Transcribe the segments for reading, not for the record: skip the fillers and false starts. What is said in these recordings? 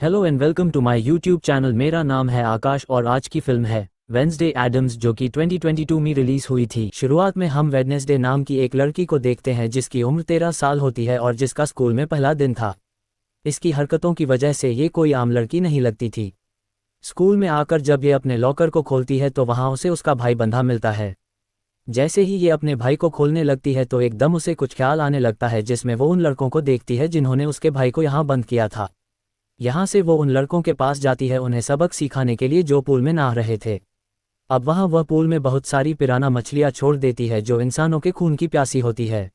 Hello and welcome to my YouTube channel. मेरा नाम है आकाश और आज की फिल्म है वेडनेसडे एडम्स, जो कि 2022 में रिलीज हुई थी। शुरुआत में हम वेडनेसडे नाम की एक लड़की को देखते हैं जिसकी उम्र 13 साल होती है और जिसका स्कूल में पहला दिन था। इसकी हरकतों की वजह से ये कोई आम लड़की नहीं लगती थी। स्कूल में आकर जब ये अपने लॉकर को खोलती है तो वहाँ उसे उसका भाई बंधा मिलता है। जैसे ही ये अपने भाई को खोलने लगती है तो एकदम उसे कुछ ख्याल आने लगता है जिसमें वो उन लड़कों को देखती है जिन्होंने उसके भाई को यहाँ बंद किया था। यहाँ से वो उन लड़कों के पास जाती है उन्हें सबक सिखाने के लिए जो पूल में नहा रहे थे। अब वहाँ वह पूल में बहुत सारी पिराना मछलियाँ छोड़ देती है जो इंसानों के खून की प्यासी होती है।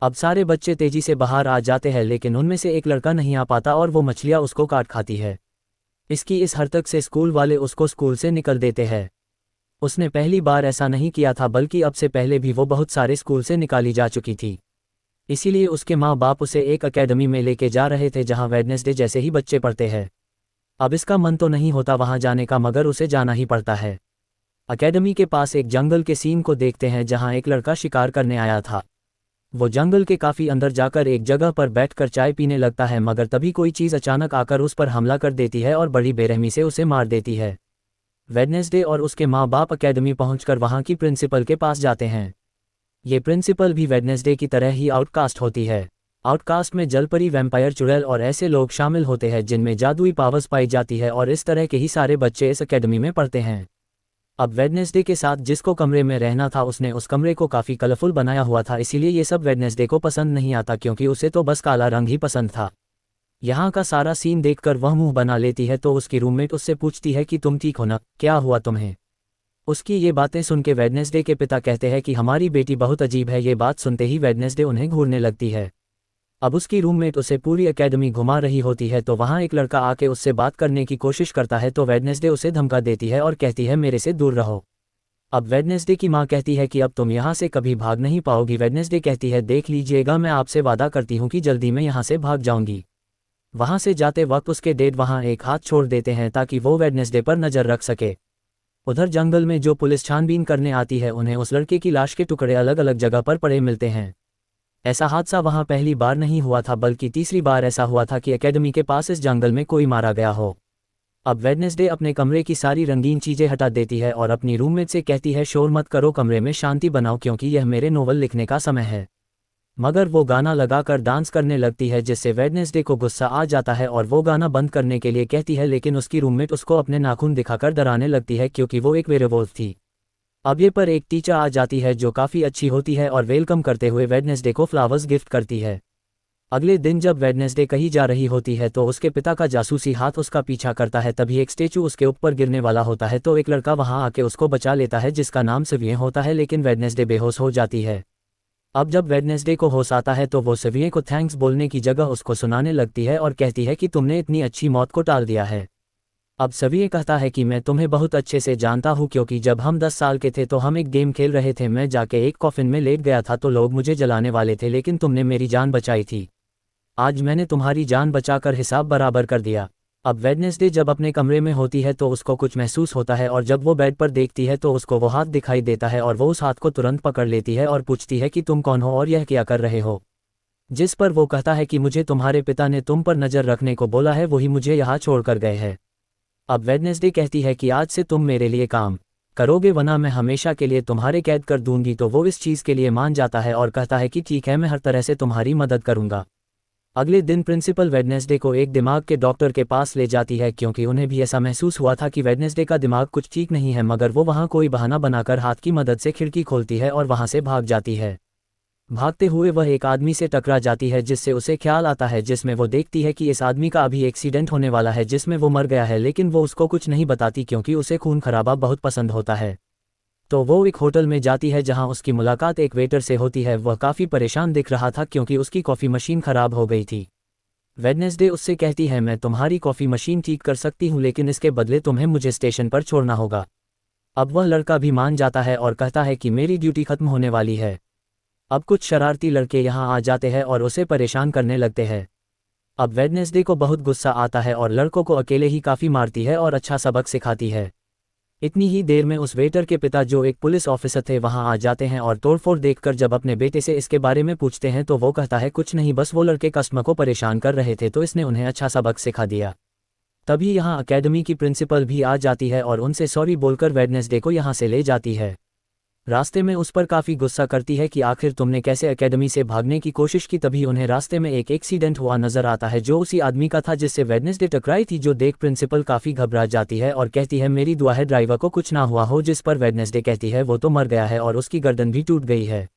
अब सारे बच्चे तेजी से बाहर आ जाते हैं लेकिन उनमें से एक लड़का नहीं आ पाता और वो मछलियाँ उसको काट खाती है। इसकी इस हरकत से स्कूल वाले उसको स्कूल से निकल देते हैं। उसने पहली बार ऐसा नहीं किया था बल्कि अब से पहले भी वो बहुत सारे स्कूल से निकाली जा चुकी थी। इसीलिए उसके माँ बाप उसे एक एकेडमी में लेके जा रहे थे जहाँ वेडनेसडे जैसे ही बच्चे पढ़ते हैं। अब इसका मन तो नहीं होता वहाँ जाने का मगर उसे जाना ही पड़ता है। एकेडमी के पास एक जंगल के सीन को देखते हैं जहाँ एक लड़का शिकार करने आया था। वो जंगल के काफ़ी अंदर जाकर एक जगह पर बैठकर चाय पीने लगता है मगर तभी कोई चीज़ अचानक आकर उस पर हमला कर देती है और बड़ी बेरहमी से उसे मार देती है। वेडनेसडे और उसके माँ बाप एकेडमी पहुंचकर वहाँ की प्रिंसिपल के पास जाते हैं। ये प्रिंसिपल भी वेडनेसडे की तरह ही आउटकास्ट होती है। आउटकास्ट में जलपरी, वैम्पायर, चुड़ैल और ऐसे लोग शामिल होते हैं जिनमें जादुई पावर्स पाई जाती है और इस तरह के ही सारे बच्चे इस एकेडमी में पढ़ते हैं। अब वेडनेसडे के साथ जिसको कमरे में रहना था उसने उस कमरे को काफ़ी कलरफुल बनाया हुआ था, इसीलिए ये सब वेडनेसडे को पसंद नहीं आता क्योंकि उसे तो बस काला रंग ही पसंद था। यहाँ का सारा सीन देखकर वह मुंह बना लेती है तो उसकी रूममेट उससे पूछती है कि तुम ठीक हो ना, क्या हुआ तुम्हें। उसकी ये बातें सुन के वेडनेसडे के पिता कहते हैं कि हमारी बेटी बहुत अजीब है। ये बात सुनते ही वेडनेसडे उन्हें घूरने लगती है। अब उसकी रूममेट उसे पूरी एकेडमी घुमा रही होती है तो वहाँ एक लड़का आके उससे बात करने की कोशिश करता है तो वेडनेसडे उसे धमका देती है और कहती है मेरे से दूर रहो। अब वेडनेसडे की माँ कहती है कि अब तुम यहाँ से कभी भाग नहीं पाओगी। वेडनेसडे कहती है देख लीजिएगा, मैं आपसे वादा करती हूँ कि जल्दी मैं यहाँ से भाग जाऊँगी। वहाँ से जाते वक्त उसके डैड वहाँ एक हाथ छोड़ देते हैं ताकि वो वेडनेसडे पर नज़र रख सके। उधर जंगल में जो पुलिस छानबीन करने आती है उन्हें उस लड़के की लाश के टुकड़े अलग अलग जगह पर पड़े मिलते हैं। ऐसा हादसा वहां पहली बार नहीं हुआ था बल्कि तीसरी बार ऐसा हुआ था कि एकेडमी के पास इस जंगल में कोई मारा गया हो। अब वेडनेसडे अपने कमरे की सारी रंगीन चीजें हटा देती है और अपनी रूममेट से कहती है शोर मत करो, कमरे में शांति बनाओ क्योंकि यह मेरे नोवेल लिखने का समय है। मगर वो गाना लगाकर डांस करने लगती है जिससे वेडनेसडे को गुस्सा आ जाता है और वो गाना बंद करने के लिए कहती है लेकिन उसकी रूममेट उसको अपने नाखून दिखाकर डराने लगती है क्योंकि वो एक वेयरवुल्फ थी। अब ये पर एक टीचर आ जाती है जो काफ़ी अच्छी होती है और वेलकम करते हुए वेडनेसडे को फ्लावर्स गिफ्ट करती है। अगले दिन जब वेडनेसडे कहीं जा रही होती है तो उसके पिता का जासूसी हाथ उसका पीछा करता है। तभी एक स्टेचू उसके ऊपर गिरने वाला होता है तो एक लड़का वहां आके उसको बचा लेता है जिसका नाम सविये होता है, लेकिन वेडनेसडे बेहोश हो जाती है। अब जब वेडनेसडे को होश आता है तो वो सविये को थैंक्स बोलने की जगह उसको सुनाने लगती है और कहती है कि तुमने इतनी अच्छी मौत को टाल दिया है। अब सविये कहता है कि मैं तुम्हें बहुत अच्छे से जानता हूँ क्योंकि जब हम 10 साल के थे तो हम एक गेम खेल रहे थे। मैं जाके एक कॉफिन में लेट गया था तो लोग मुझे जलाने वाले थे लेकिन तुमने मेरी जान बचाई थी। आज मैंने तुम्हारी जान बचाकर हिसाब बराबर कर दिया। अब वेडनेसडे जब अपने कमरे में होती है तो उसको कुछ महसूस होता है और जब वो बेड पर देखती है तो उसको वो हाथ दिखाई देता है और वो उस हाथ को तुरंत पकड़ लेती है और पूछती है कि तुम कौन हो और यह क्या कर रहे हो। जिस पर वो कहता है कि मुझे तुम्हारे पिता ने तुम पर नज़र रखने को बोला है, वही मुझे यहाँ छोड़कर गए हैं। अब वेडनेसडे कहती है कि आज से तुम मेरे लिए काम करोगे वरना मैं हमेशा के लिए तुम्हारे कैद कर दूंगी। तो वो इस चीज़ के लिए मान जाता है और कहता है कि ठीक है, मैं हर तरह से तुम्हारी मदद करूंगा। अगले दिन प्रिंसिपल वेडनेसडे को एक दिमाग के डॉक्टर के पास ले जाती है क्योंकि उन्हें भी ऐसा महसूस हुआ था कि वेडनेसडे का दिमाग कुछ ठीक नहीं है, मगर वो वहाँ कोई बहाना बनाकर हाथ की मदद से खिड़की खोलती है और वहाँ से भाग जाती है। भागते हुए वह एक आदमी से टकरा जाती है जिससे उसे ख्याल आता है, जिसमें वो देखती है कि इस आदमी का अभी एक्सीडेंट होने वाला है जिसमें वो मर गया है, लेकिन वो उसको कुछ नहीं बताती क्योंकि उसे खून खराबा बहुत पसंद होता है। तो वो एक होटल में जाती है जहां उसकी मुलाकात एक वेटर से होती है। वह काफ़ी परेशान दिख रहा था क्योंकि उसकी कॉफ़ी मशीन ख़राब हो गई थी। वेडनेसडे उससे कहती है मैं तुम्हारी कॉफ़ी मशीन ठीक कर सकती हूँ लेकिन इसके बदले तुम्हें मुझे स्टेशन पर छोड़ना होगा। अब वह लड़का भी मान जाता है और कहता है कि मेरी ड्यूटी ख़त्म होने वाली है। अब कुछ शरारती लड़के यहाँ आ जाते हैं और उसे परेशान करने लगते हैं। अब वेडनेसडे को बहुत गुस्सा आता है और लड़कों को अकेले ही काफ़ी मारती है और अच्छा सबक सिखाती है। इतनी ही देर में उस वेटर के पिता जो एक पुलिस ऑफिसर थे वहां आ जाते हैं और तोड़फोड़ देखकर जब अपने बेटे से इसके बारे में पूछते हैं तो वो कहता है कुछ नहीं, बस वो लड़के कस्टमर को परेशान कर रहे थे तो इसने उन्हें अच्छा सबक सिखा दिया। तभी यहाँ एकेडमी की प्रिंसिपल भी आ जाती है और उनसे सॉरी बोलकर वेडनेसडे को यहाँ से ले जाती है। रास्ते में उस पर काफ़ी गुस्सा करती है कि आखिर तुमने कैसे एकेडमी से भागने की कोशिश की। तभी उन्हें रास्ते में एक एक्सीडेंट हुआ नजर आता है जो उसी आदमी का था जिससे वेडनेसडे टकराई थी, जो देख प्रिंसिपल काफ़ी घबरा जाती है और कहती है मेरी दुआ है ड्राइवर को कुछ ना हुआ हो, जिस पर वेडनेसडे कहती है वो तो मर गया है और उसकी गर्दन भी टूट गई है।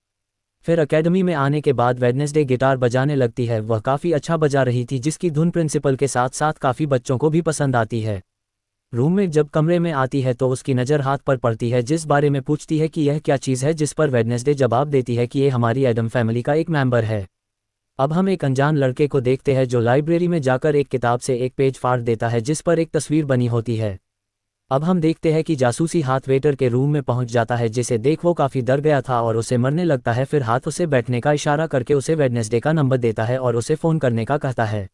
फिर एकेडमी में आने के बाद वेडनेसडे गिटार बजाने लगती है। वह काफ़ी अच्छा बजा रही थी जिसकी धुन प्रिंसिपल के साथ साथ काफ़ी बच्चों को भी पसंद आती है। रूम में जब कमरे में आती है तो उसकी नज़र हाथ पर पड़ती है, जिस बारे में पूछती है कि यह क्या चीज़ है, जिस पर वेडनेसडे जवाब देती है कि ये हमारी एडम फैमिली का एक मेंबर है। अब हम एक अनजान लड़के को देखते हैं जो लाइब्रेरी में जाकर एक किताब से एक पेज फाड़ देता है जिस पर एक तस्वीर बनी होती है। अब हम देखते हैं कि जासूसी हाथ वेटर के रूम में पहुंच जाता है, जिसे देख वो काफ़ी डर गया था और उसे मरने लगता है। फिर हाथ उसे बैठने का इशारा करके उसे वेडनेसडे का नंबर देता है और उसे फ़ोन करने का कहता है।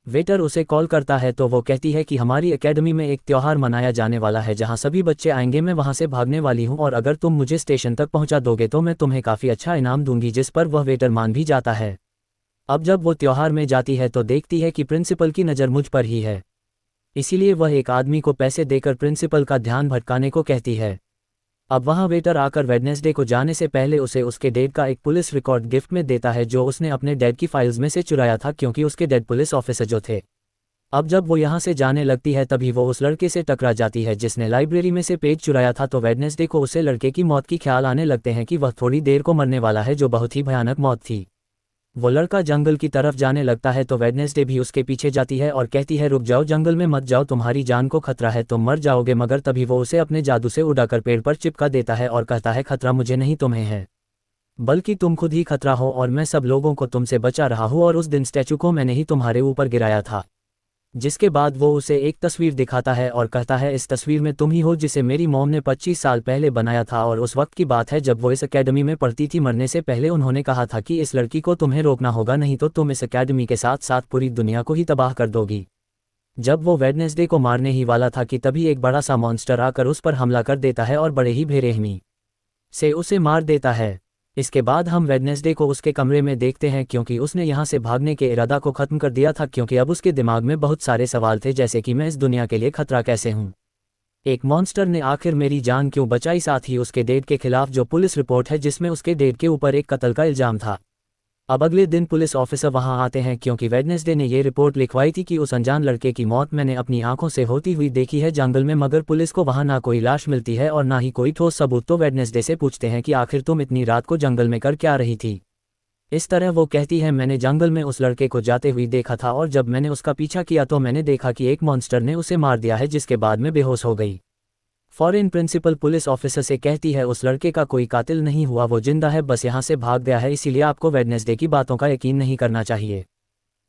वेटर उसे कॉल करता है तो वो कहती है कि हमारी एकेडमी में एक त्यौहार मनाया जाने वाला है जहां सभी बच्चे आएंगे, मैं वहां से भागने वाली हूं और अगर तुम मुझे स्टेशन तक पहुंचा दोगे तो मैं तुम्हें काफ़ी अच्छा इनाम दूंगी, जिस पर वह वेटर मान भी जाता है। अब जब वो त्यौहार में जाती है तो देखती है कि प्रिंसिपल की नज़र मुझ पर ही है, इसीलिए वह एक आदमी को पैसे देकर प्रिंसिपल का ध्यान भटकाने को कहती है। अब वहाँ वेटर आकर वेडनेसडे को जाने से पहले उसे उसके डैड का एक पुलिस रिकॉर्ड गिफ्ट में देता है जो उसने अपने डैड की फाइल्स में से चुराया था, क्योंकि उसके डैड पुलिस ऑफिसर जो थे। अब जब वो यहाँ से जाने लगती है तभी वो उस लड़के से टकरा जाती है जिसने लाइब्रेरी में से पेज चुराया था, तो वेडनेसडे को उसे लड़के की मौत की ख्याल आने लगते हैं कि वह थोड़ी देर को मरने वाला है, जो बहुत ही भयानक मौत थी। वो लड़का जंगल की तरफ जाने लगता है तो वेडनेसडे भी उसके पीछे जाती है और कहती है रुक जाओ, जंगल में मत जाओ, तुम्हारी जान को खतरा है, तुम मर जाओगे। मगर तभी वो उसे अपने जादू से उड़ाकर पेड़ पर चिपका देता है और कहता है खतरा मुझे नहीं तुम्हें है, बल्कि तुम खुद ही खतरा हो और मैं सब लोगों को तुमसे बचा रहा हूँ और उस दिन स्टैचू को मैंने ही तुम्हारे ऊपर गिराया था। जिसके बाद वो उसे एक तस्वीर दिखाता है और कहता है इस तस्वीर में तुम ही हो जिसे मेरी मॉम ने 25 साल पहले बनाया था, और उस वक्त की बात है जब वो इस एकेडमी में पढ़ती थी। मरने से पहले उन्होंने कहा था कि इस लड़की को तुम्हें रोकना होगा, नहीं तो तुम इस एकेडमी के साथ साथ पूरी दुनिया को ही तबाह कर दोगी। जब वो वेडनेसडे को मारने ही वाला था कि तभी एक बड़ा सा मॉन्स्टर आकर उस पर हमला कर देता है और बड़े ही बेरहमी से उसे मार देता है। इसके बाद हम वेडनेसडे को उसके कमरे में देखते हैं, क्योंकि उसने यहाँ से भागने के इरादा को ख़त्म कर दिया था, क्योंकि अब उसके दिमाग में बहुत सारे सवाल थे, जैसे कि मैं इस दुनिया के लिए खतरा कैसे हूँ, एक मॉन्स्टर ने आखिर मेरी जान क्यों बचाई, साथ ही उसके डैड के खिलाफ जो पुलिस रिपोर्ट है जिसमें उसके डैड के ऊपर एक कत्ल का इल्ज़ाम था। अब अगले दिन पुलिस ऑफिसर वहां आते हैं, क्योंकि वेडनेसडे ने ये रिपोर्ट लिखवाई थी कि उस अनजान लड़के की मौत मैंने अपनी आंखों से होती हुई देखी है जंगल में, मगर पुलिस को वहां ना कोई लाश मिलती है और ना ही कोई ठोस सबूत। तो वेडनेसडे से पूछते हैं कि आखिर तुम इतनी रात को जंगल में कर क्या रही थी। इस तरह वो कहती है मैंने जंगल में उस लड़के को जाते हुए देखा था और जब मैंने उसका पीछा किया तो मैंने देखा कि एक मॉन्स्टर ने उसे मार दिया है, जिसके बाद में बेहोश हो गई। फॉरेन प्रिंसिपल पुलिस ऑफिसर से कहती है उस लड़के का कोई कातिल नहीं हुआ, वो जिंदा है, बस यहाँ से भाग गया है, इसीलिए आपको वेडनेसडे की बातों का यकीन नहीं करना चाहिए।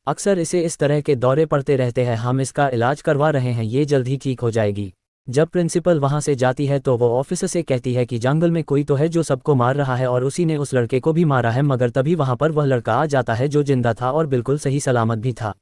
अक्सर इसे इस तरह के दौरे पड़ते रहते हैं, हम इसका इलाज करवा रहे हैं, ये जल्द ही ठीक हो जाएगी। जब प्रिंसिपल वहां से जाती है तो वो ऑफिसर से कहती है कि जंगल में कोई तो है जो सबको मार रहा है और उसी ने उस लड़के को भी मारा है, मगर तभी वहां पर वह लड़का आ जाता है जो जिंदा था और बिल्कुल सही सलामत भी था।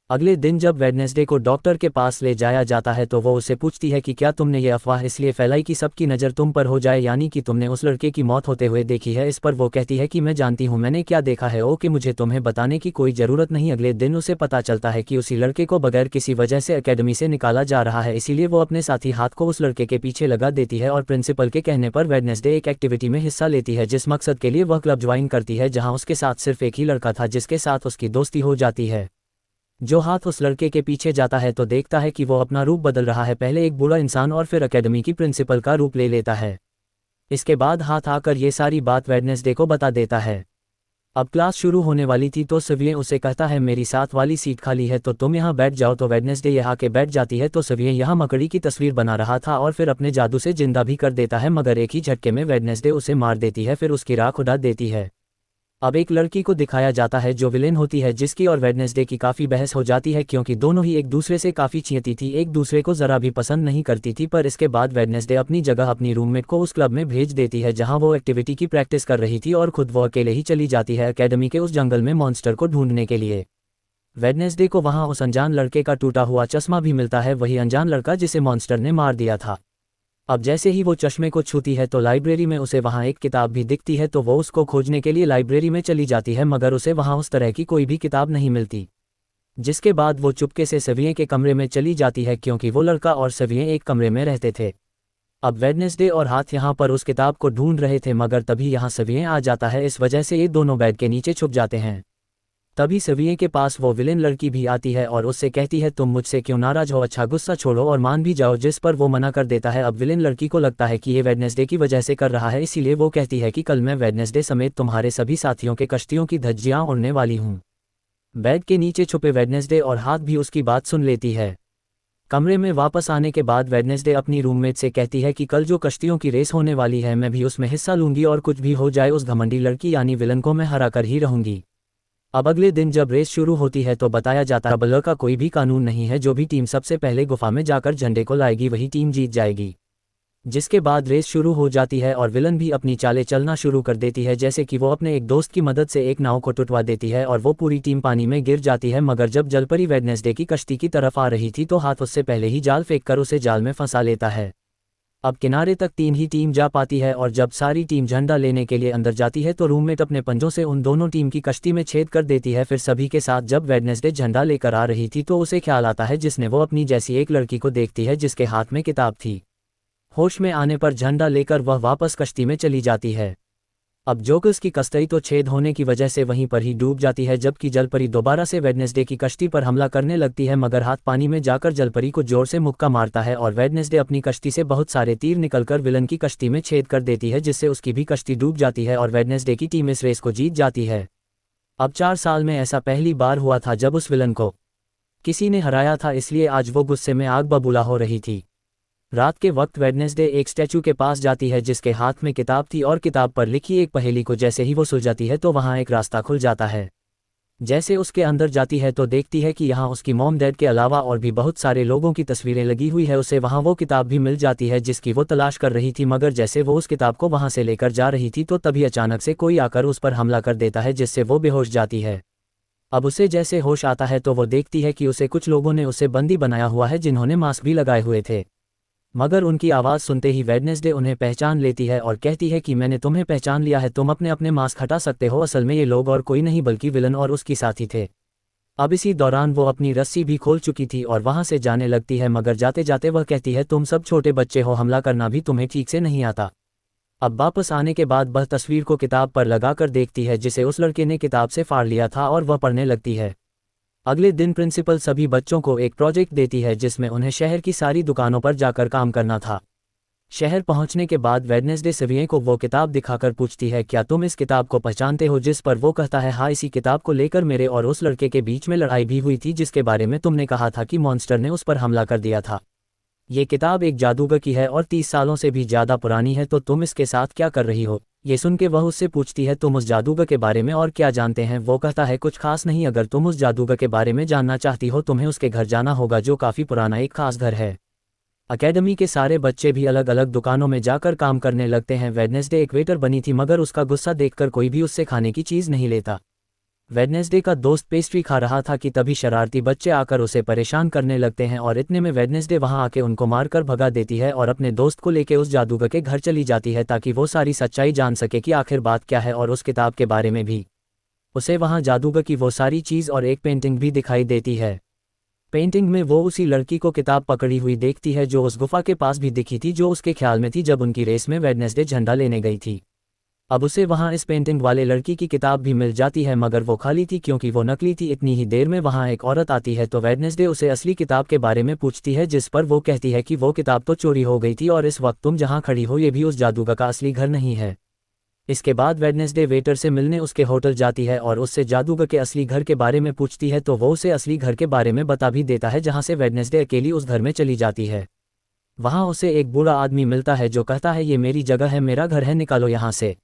अगले दिन जब वेडनेसडे को डॉक्टर के पास ले जाया जाता है तो वो उससे पूछती है कि क्या तुमने ये अफवाह इसलिए फैलाई कि सबकी नज़र तुम पर हो जाए, यानी कि तुमने उस लड़के की मौत होते हुए देखी है। इस पर वो कहती है कि मैं जानती हूँ मैंने क्या देखा है, ओके मुझे तुम्हें बताने की कोई ज़रूरत नहीं। अगले दिन उसे पता चलता है कि उसी लड़के को बगैर किसी वजह से एकेडमी से निकाला जा रहा है, इसीलिए वो अपने साथी हाथ को उस लड़के के पीछे लगा देती है और प्रिंसिपल के कहने पर वेडनेसडे एक एक्टिविटी में हिस्सा लेती है, जिस मकसद के लिए वह क्लब ज्वाइन करती है, जहाँ उसके साथ सिर्फ एक ही लड़का था जिसके साथ उसकी दोस्ती हो जाती है। जो हाथ उस लड़के के पीछे जाता है तो देखता है कि वो अपना रूप बदल रहा है, पहले एक बूढ़ा इंसान और फिर एकेडमी की प्रिंसिपल का रूप ले लेता है। इसके बाद हाथ आकर ये सारी बात वेडनेसडे को बता देता है। अब क्लास शुरू होने वाली थी तो सविये उसे कहता है मेरी साथ वाली सीट खाली है तो तुम यहाँ बैठ जाओ, तो वेडनेसडे यहाँ के बैठ जाती है तो सविये यहाँ मकड़ी की तस्वीर बना रहा था और फिर अपने जादू से जिंदा भी कर देता है, मगर एक ही झटके में वेडनेसडे उसे मार देती है, फिर उसकी राख उड़ा देती है। अब एक लड़की को दिखाया जाता है जो विलेन होती है, जिसकी और वेडनेसडे की काफ़ी बहस हो जाती है, क्योंकि दोनों ही एक दूसरे से काफ़ी छियती थी, एक दूसरे को ज़रा भी पसंद नहीं करती थी। पर इसके बाद वेडनेसडे अपनी जगह अपनी रूममेट को उस क्लब में भेज देती है जहां वो एक्टिविटी की प्रैक्टिस कर रही थी और खुद वो अकेले ही चली जाती है एकेडमी के उस जंगल में मॉन्स्टर को ढूंढने के लिए। वेडनेसडे को वहाँ उस अनजान लड़के का टूटा हुआ चश्मा भी मिलता है, वही अनजान लड़का जिसे मॉन्स्टर ने मार दिया था। अब जैसे ही वो चश्मे को छूती है तो लाइब्रेरी में उसे वहाँ एक किताब भी दिखती है, तो वो उसको खोजने के लिए लाइब्रेरी में चली जाती है, मगर उसे वहाँ उस तरह की कोई भी किताब नहीं मिलती। जिसके बाद वो चुपके से सविये के कमरे में चली जाती है क्योंकि वो लड़का और सविये एक कमरे में रहते थे। अब वेडनेसडे और हाथ यहाँ पर उस किताब को ढूंढ रहे थे मगर तभी यहाँ सविये आ जाता है, इस वजह से ये दोनों बेड के नीचे छुप जाते हैं। तभी सविये के पास वो विलेन लड़की भी आती है और उससे कहती है तुम मुझसे क्यों नाराज हो, अच्छा गुस्सा छोड़ो और मान भी जाओ, जिस पर वो मना कर देता है। अब विलेन लड़की को लगता है कि ये वेडनेसडे की वजह से कर रहा है, इसीलिए वो कहती है कि कल मैं वेडनेसडे समेत तुम्हारे सभी साथियों के कश्तियों की धज्जियां उड़ने वाली हूँ। बेड के नीचे छुपे वेडनेसडे और हाथ भी उसकी बात सुन लेती है। कमरे में वापस आने के बाद वेडनेसडे अपनी रूममेट से कहती है कि कल जो कश्तियों की रेस होने वाली है मैं भी उसमें हिस्सा लूंगी और कुछ भी हो जाए उस घमंडी लड़की यानी विलन को मैं हरा कर ही रहूंगी। अब अगले दिन जब रेस शुरू होती है तो बताया जाता है बल्लर का कोई भी कानून नहीं है, जो भी टीम सबसे पहले गुफा में जाकर झंडे को लाएगी वही टीम जीत जाएगी। जिसके बाद रेस शुरू हो जाती है और विलन भी अपनी चालें चलना शुरू कर देती है, जैसे कि वो अपने एक दोस्त की मदद से एक नाव को टुटवा देती है और वो पूरी टीम पानी में गिर जाती है। मगर जब जलपरी वेडनेसडे की कश्ती की तरफ आ रही थी तो हाथ उससे पहले ही जाल फेंककर उसे जाल में फंसा लेता है। अब किनारे तक तीन ही टीम जा पाती है और जब सारी टीम झंडा लेने के लिए अंदर जाती है तो रूममेट अपने पंजों से उन दोनों टीम की कश्ती में छेद कर देती है। फिर सभी के साथ जब वेडनेसडे झंडा लेकर आ रही थी तो उसे ख्याल आता है जिसने वो अपनी जैसी एक लड़की को देखती है जिसके हाथ में किताब थी। होश में आने पर झंडा लेकर वह वापस कश्ती में चली जाती है। अब जोकर्स की कश्ती तो छेद होने की वजह से वहीं पर ही डूब जाती है, जबकि जलपरी दोबारा से वेडनेसडे की कश्ती पर हमला करने लगती है मगर हाथ पानी में जाकर जलपरी को जोर से मुक्का मारता है और वेडनेसडे अपनी कश्ती से बहुत सारे तीर निकलकर विलन की कश्ती में छेद कर देती है, जिससे उसकी भी कश्ती डूब जाती है और वेडनेसडे की टीम इस रेस को जीत जाती है। अब 4 साल में ऐसा पहली बार हुआ था जब उस विलन को किसी ने हराया था, इसलिए आज वो गुस्से में आग बबूला हो रही थी। रात के वक्त वेडनेसडे एक स्टैचू के पास जाती है जिसके हाथ में किताब थी और किताब पर लिखी एक पहेली को जैसे ही वो सुलझाती है तो वहाँ एक रास्ता खुल जाता है। जैसे उसके अंदर जाती है तो देखती है कि यहाँ उसकी मॉम डैड के अलावा और भी बहुत सारे लोगों की तस्वीरें लगी हुई है। उसे वहाँ वो किताब भी मिल जाती है जिसकी वो तलाश कर रही थी, मगर जैसे वो उस किताब को वहाँ से लेकर जा रही थी तो तभी अचानक से कोई आकर उस पर हमला कर देता है जिससे वो बेहोश जाती है। अब उसे जैसे होश आता है तो वो देखती है कि उसे कुछ लोगों ने उसे बंदी बनाया हुआ है जिन्होंने मास्क भी लगाए हुए थे। मगर उनकी आवाज़ सुनते ही वेडनेसडे उन्हें पहचान लेती है और कहती है कि मैंने तुम्हें पहचान लिया है, तुम अपने अपने मास्क हटा सकते हो। असल में ये लोग और कोई नहीं बल्कि विलन और उसकी साथी थे। अब इसी दौरान वो अपनी रस्सी भी खोल चुकी थी और वहाँ से जाने लगती है, मगर जाते जाते वह कहती है तुम सब छोटे बच्चे हो, हमला करना भी तुम्हें ठीक से नहीं आता। अब वापस आने के बाद वह तस्वीर को किताब पर लगाकर देखती है जिसे उस लड़के ने किताब से फाड़ लिया था और वह पढ़ने लगती है। अगले दिन प्रिंसिपल सभी बच्चों को एक प्रोजेक्ट देती है जिसमें उन्हें शहर की सारी दुकानों पर जाकर काम करना था। शहर पहुंचने के बाद वेडनेसडे सविये को वो किताब दिखाकर पूछती है क्या तुम इस किताब को पहचानते हो, जिस पर वो कहता है हाँ, इसी किताब को लेकर मेरे और उस लड़के के बीच में लड़ाई भी हुई थी जिसके बारे में तुमने कहा था कि मॉन्स्टर ने उस पर हमला कर दिया था। ये किताब एक जादूगर की है और 30 सालों से भी ज़्यादा पुरानी है, तो तुम इसके साथ क्या कर रही हो। ये सुन के वह उससे पूछती है तुम उस जादूगर के बारे में और क्या जानते हैं। वो कहता है कुछ खास नहीं, अगर तुम उस जादूगर के बारे में जानना चाहती हो तुम्हें उसके घर जाना होगा जो काफ़ी पुराना एक खास घर है। अकेडमी के सारे बच्चे भी अलग अलग दुकानों में जाकर काम करने लगते हैं। वेडनेसडे एक वेटर बनी थी मगर उसका गुस्सा देखकर कोई भी उससे खाने की चीज़ नहीं लेता। वेडनेसडे का दोस्त पेस्ट्री खा रहा था कि तभी शरारती बच्चे आकर उसे परेशान करने लगते हैं और इतने में वेडनेसडे वहां आके उनको मारकर भगा देती है और अपने दोस्त को लेके उस जादूगर के घर चली जाती है ताकि वो सारी सच्चाई जान सके कि आखिर बात क्या है और उस किताब के बारे में भी। उसे वहां जादूगर की वो सारी चीज़ और एक पेंटिंग भी दिखाई देती है। पेंटिंग में वो उसी लड़की को किताब पकड़ी हुई देखती है जो उस गुफा के पास भी दिखी थी जो उसके ख्याल में थी जब उनकी रेस में वेडनेसडे झंडा लेने गई थी। अब उसे वहां इस पेंटिंग वाले लड़की की किताब भी मिल जाती है मगर वो खाली थी क्योंकि वो नकली थी। इतनी ही देर में वहां एक औरत आती है तो वेडनेसडे उसे असली किताब के बारे में पूछती है जिस पर वो कहती है कि वो किताब तो चोरी हो गई थी और इस वक्त तुम जहां खड़ी हो ये भी उस जादूगर का असली घर नहीं है। इसके बाद वेडनेसडे वेटर से मिलने उसके होटल जाती है और उससे जादूगर के असली घर के बारे में पूछती है तो वो उसे असली घर के बारे में बता भी देता है, जहां से वेडनेसडे अकेली उस घर में चली जाती है। वहां उसे एक बूढ़ा आदमी मिलता है जो कहता है ये मेरी जगह है, मेरा घर है, निकालो यहाँ से।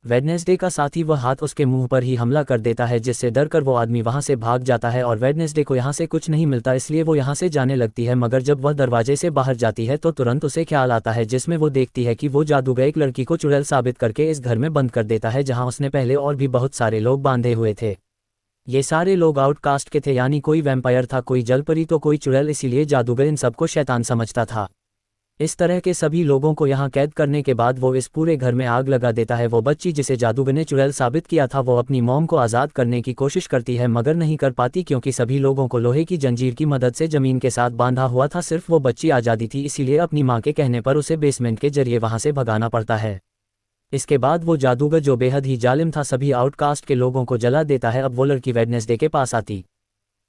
वेडनेसडे का साथी वह हाथ उसके मुंह पर ही हमला कर देता है जिससे डरकर वो आदमी वहां से भाग जाता है और वेडनेसडे को यहाँ से कुछ नहीं मिलता इसलिए वो यहाँ से जाने लगती है। मगर जब वह दरवाजे से बाहर जाती है तो तुरंत उसे ख्याल आता है जिसमें वो देखती है कि वो जादूगर एक लड़की को चुड़ैल साबित करके इस घर में बंद कर देता है जहाँ उसने पहले और भी बहुत सारे लोग बांधे हुए थे। ये सारे लोग आउटकास्ट के थे, यानी कोई वैम्पायर था, कोई जलपरी तो कोई चुड़ैल, इसीलिए जादूगर इन सबको शैतान समझता था। इस तरह के सभी लोगों को यहाँ कैद करने के बाद वो इस पूरे घर में आग लगा देता है। वो बच्ची जिसे जादूगर ने चुड़ैल साबित किया था वो अपनी मॉम को आज़ाद करने की कोशिश करती है मगर नहीं कर पाती क्योंकि सभी लोगों को लोहे की जंजीर की मदद से ज़मीन के साथ बांधा हुआ था। सिर्फ वो बच्ची आज़ादी थी, इसीलिए अपनी माँ के कहने पर उसे बेसमेंट के जरिए वहाँ से भगाना पड़ता है। इसके बाद वो जादूगर जो बेहद ही जालिम था सभी आउटकास्ट के लोगों को जला देता है। अब वो लड़की वेडनेसडे के पास आती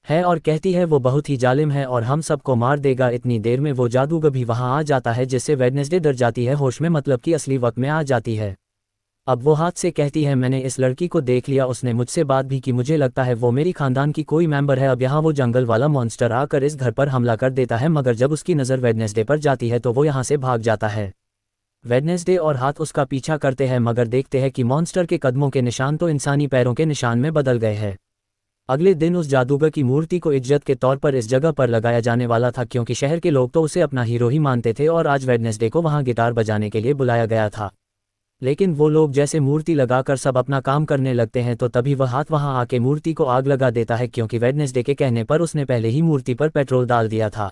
है और कहती है वो बहुत ही जालिम है और हम सबको मार देगा। इतनी देर में वो जादूगर भी वहां आ जाता है जिससे वेडनेसडे डर जाती है, होश में मतलब कि असली वक्त में आ जाती है। अब वो हाथ से कहती है मैंने इस लड़की को देख लिया, उसने मुझसे बात भी की, मुझे लगता है वो मेरी खानदान की कोई मेंबर है। अब यहाँ वो जंगल वाला मॉन्स्टर आकर इस घर पर हमला कर देता है मगर जब उसकी नज़र वेडनेसडे पर जाती है तो वो यहाँ से भाग जाता है। वेडनेसडे और हाथ उसका पीछा करते हैं मगर देखते हैं कि मॉन्स्टर के कदमों के निशान तो इंसानी पैरों के निशान में बदल गए हैं। अगले दिन उस जादूगर की मूर्ति को इज्जत के तौर पर इस जगह पर लगाया जाने वाला था क्योंकि शहर के लोग तो उसे अपना हीरो ही मानते थे और आज वेडनेसडे को वहां गिटार बजाने के लिए बुलाया गया था। लेकिन वो लोग जैसे मूर्ति लगाकर सब अपना काम करने लगते हैं तो तभी वह हाथ वहां आके मूर्ति को आग लगा देता है क्योंकि वेडनेसडे के कहने पर उसने पहले ही मूर्ति पर पेट्रोल डाल दिया था।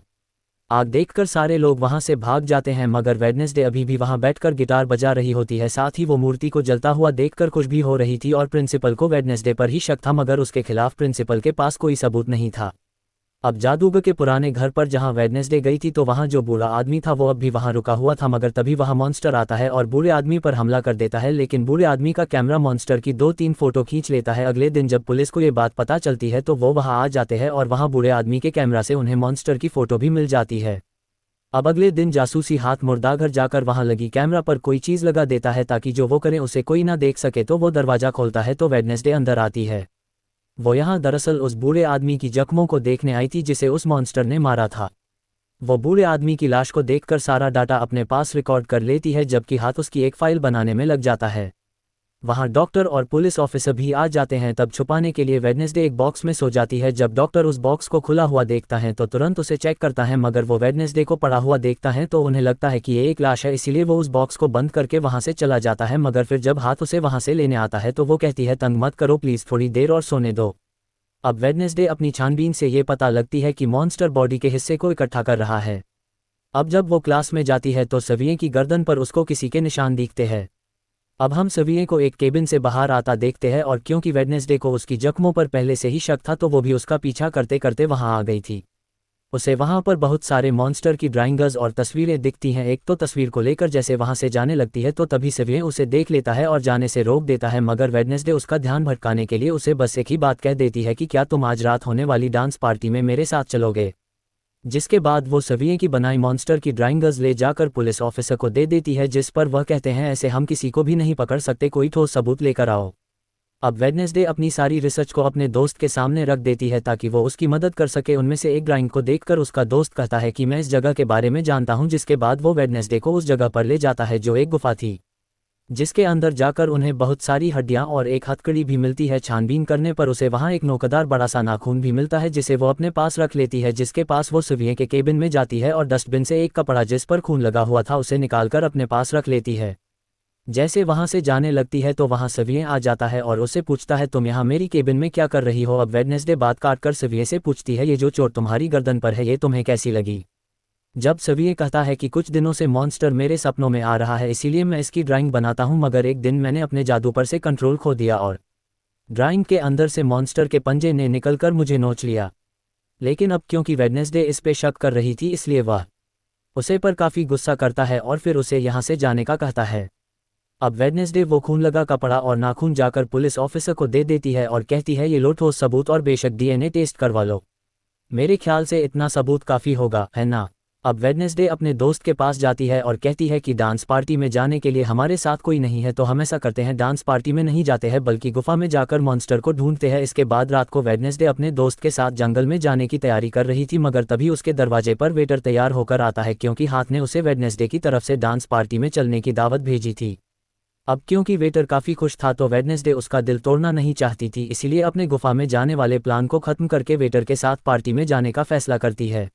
आग देखकर सारे लोग वहां से भाग जाते हैं मगर वेडनेसडे अभी भी वहां बैठकर गिटार बजा रही होती है। साथ ही वो मूर्ति को जलता हुआ देखकर खुश भी हो रही थी और प्रिंसिपल को वेडनेसडे पर ही शक था मगर उसके खिलाफ प्रिंसिपल के पास कोई सबूत नहीं था। अब जादूगर के पुराने घर पर जहां वेडनेसडे गई थी तो वहां जो बूढ़ा आदमी था वो अब भी वहां रुका हुआ था मगर तभी वहां मॉन्स्टर आता है और बूढ़े आदमी पर हमला कर देता है। लेकिन बूढ़े आदमी का कैमरा मॉन्स्टर की 2-3 फोटो खींच लेता है। अगले दिन जब पुलिस को ये बात पता चलती है तो वो वहां आ जाते हैं और वहां बूढ़े आदमी के कैमरा से उन्हें मॉन्स्टर की फोटो भी मिल जाती है। अब अगले दिन जासूसी हाथ मुर्दाघर जाकर वहां लगी कैमरा पर कोई चीज लगा देता है ताकि जो वो करें उसे कोई ना देख सके। तो वो दरवाजा खोलता है तो वेडनेसडे अंदर आती है। वो यहाँ दरअसल उस बूढ़े आदमी की जख्मों को देखने आई थी जिसे उस मॉन्स्टर ने मारा था। वो बूढ़े आदमी की लाश को देखकर सारा डाटा अपने पास रिकॉर्ड कर लेती है जबकि हाथ उसकी एक फाइल बनाने में लग जाता है। वहां डॉक्टर और पुलिस ऑफिसर भी आ जाते हैं। तब छुपाने के लिए वेडनेसडे एक बॉक्स में सो जाती है। जब डॉक्टर उस बॉक्स को खुला हुआ देखता है तो तुरंत उसे चेक करता है मगर वो वेडनेसडे को पड़ा हुआ देखता है तो उन्हें लगता है कि ये एक लाश है, इसीलिए वो उस बॉक्स को बंद करके वहां से चला जाता है। मगर फिर जब हाथ उसे वहां से लेने आता है तो वो कहती है तंग मत करो प्लीज, थोड़ी देर और सोने दो। अब वेडनेसडे अपनी छानबीन से ये पता लगती है कि मॉन्स्टर बॉडी के हिस्से को इकट्ठा कर रहा है। अब जब वो क्लास में जाती है तो सविये की गर्दन पर उसको किसी के निशान दिखते हैं। अब हम सविये को एक केबिन से बाहर आता देखते हैं और क्योंकि वेडनेसडे को उसकी जख्मों पर पहले से ही शक था तो वो भी उसका पीछा करते करते वहां आ गई थी। उसे वहां पर बहुत सारे मॉन्स्टर की ड्राइंग्स और तस्वीरें दिखती हैं। एक तो तस्वीर को लेकर जैसे वहां से जाने लगती है तो तभी सविये उसे देख लेता है और जाने से रोक देता है मगर वेडनेसडे उसका ध्यान भटकाने के लिए उसे बस एक ही बात कह देती है कि क्या तुम आज रात होने वाली डांस पार्टी में मेरे साथ चलोगे। जिसके बाद वो सविये की बनाई मॉन्स्टर की ड्राइंग्स ले जाकर पुलिस ऑफिसर को दे देती है जिस पर वह कहते हैं ऐसे हम किसी को भी नहीं पकड़ सकते, कोई ठोस सबूत लेकर आओ। अब वेडनेसडे अपनी सारी रिसर्च को अपने दोस्त के सामने रख देती है ताकि वो उसकी मदद कर सके। उनमें से एक ड्राइंग को देखकर उसका दोस्त कहता है कि मैं इस जगह के बारे में जानता हूं। जिसके बाद वो वेडनेसडे को उस जगह पर ले जाता है जो एक गुफा थी जिसके अंदर जाकर उन्हें बहुत सारी हड्डियां और एक हथकड़ी भी मिलती है। छानबीन करने पर उसे वहां एक नोकदार बड़ा सा नाखून भी मिलता है जिसे वो अपने पास रख लेती है। जिसके पास वो सविये के केबिन में जाती है और डस्टबिन से एक कपड़ा जिस पर खून लगा हुआ था उसे निकालकर अपने पास रख लेती है। जैसे वहां से जाने लगती है तो वहां सविये आ जाता है और उससे पूछता है तुम यहाँ मेरी केबिन में क्या कर रही हो। अब वेडनेसडे बात काटकर सविये से पूछती है ये जो चोट तुम्हारी गर्दन पर है ये तुम्हें कैसी लगी। जब सविये कहता है कि कुछ दिनों से मॉन्स्टर मेरे सपनों में आ रहा है इसीलिए मैं इसकी ड्राइंग बनाता हूं मगर एक दिन मैंने अपने जादू पर से कंट्रोल खो दिया और ड्राइंग के अंदर से मॉन्स्टर के पंजे ने निकलकर मुझे नोच लिया। लेकिन अब क्योंकि वेडनेसडे इस पे शक कर रही थी इसलिए वह उसे पर काफ़ी गुस्सा करता है और फिर उसे यहाँ से जाने का कहता है। अब वेडनेसडे वो खून लगा कपड़ा और नाखून जाकर पुलिस ऑफिसर को दे देती है और कहती है ये लो ठोस सबूत और बेशक डीएनए टेस्ट करवा लो, मेरे ख्याल से इतना सबूत काफ़ी होगा, है ना। अब वेडनेसडे अपने दोस्त के पास जाती है और कहती है कि डांस पार्टी में जाने के लिए हमारे साथ कोई नहीं है तो हम ऐसा करते हैं डांस पार्टी में नहीं जाते हैं बल्कि गुफा में जाकर मॉन्स्टर को ढूंढते हैं। इसके बाद रात को वेडनेसडे अपने दोस्त के साथ जंगल में जाने की तैयारी कर रही थी मगर तभी उसके दरवाजे पर वेटर तैयार होकर आता है क्योंकि हाथ ने उसे वेडनेसडे की तरफ से डांस पार्टी में चलने की दावत भेजी थी। अब क्योंकि वेटर काफ़ी खुश था तो वेडनेसडे उसका दिल तोड़ना नहीं चाहती थी, इसीलिए अपने गुफा में जाने वाले प्लान को ख़त्म करके वेटर के साथ पार्टी में जाने का फैसला करती है।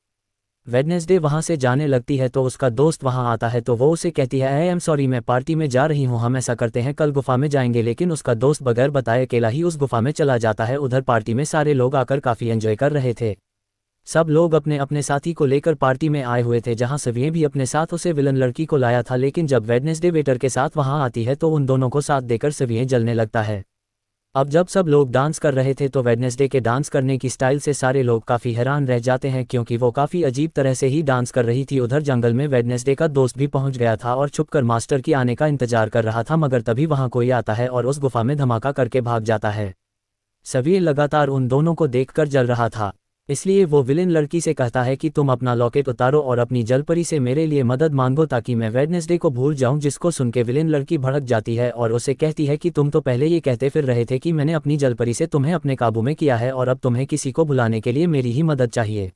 वेडनेसडे वहां से जाने लगती है तो उसका दोस्त वहां आता है तो वो उसे कहती है आई एम सॉरी मैं पार्टी में जा रही हूं, हम ऐसा करते हैं कल गुफा में जाएंगे। लेकिन उसका दोस्त बगैर बताए अकेला ही उस गुफा में चला जाता है। उधर पार्टी में सारे लोग आकर काफ़ी एंजॉय कर रहे थे। सब लोग अपने अपने साथी को लेकर पार्टी में आए हुए थे, जहां सविये भी अपने साथ उसे विलन लड़की को लाया था। लेकिन जब वेडनेसडे वेटर के साथ वहां आती है तो उन दोनों को साथ देकर सविये जलने लगता है। अब जब सब लोग डांस कर रहे थे तो वेडनेसडे के डांस करने की स्टाइल से सारे लोग काफ़ी हैरान रह जाते हैं, क्योंकि वो काफ़ी अजीब तरह से ही डांस कर रही थी। उधर जंगल में वेडनेसडे का दोस्त भी पहुंच गया था और छुपकर मास्टर की आने का इंतजार कर रहा था, मगर तभी वहां कोई आता है और उस गुफा में धमाका करके भाग जाता है। सविये लगातार उन दोनों को देखकर जल रहा था, इसलिए वो विलेन लड़की से कहता है कि तुम अपना लॉकेट उतारो और अपनी जलपरी से मेरे लिए मदद मांगो ताकि मैं वेडनेसडे को भूल जाऊं। जिसको सुन के विलेन लड़की भड़क जाती है और उसे कहती है कि तुम तो पहले ये कहते फिर रहे थे कि मैंने अपनी जलपरी से तुम्हें अपने काबू में किया है और अब तुम्हें किसी को भुलाने के लिए मेरी ही मदद चाहिए।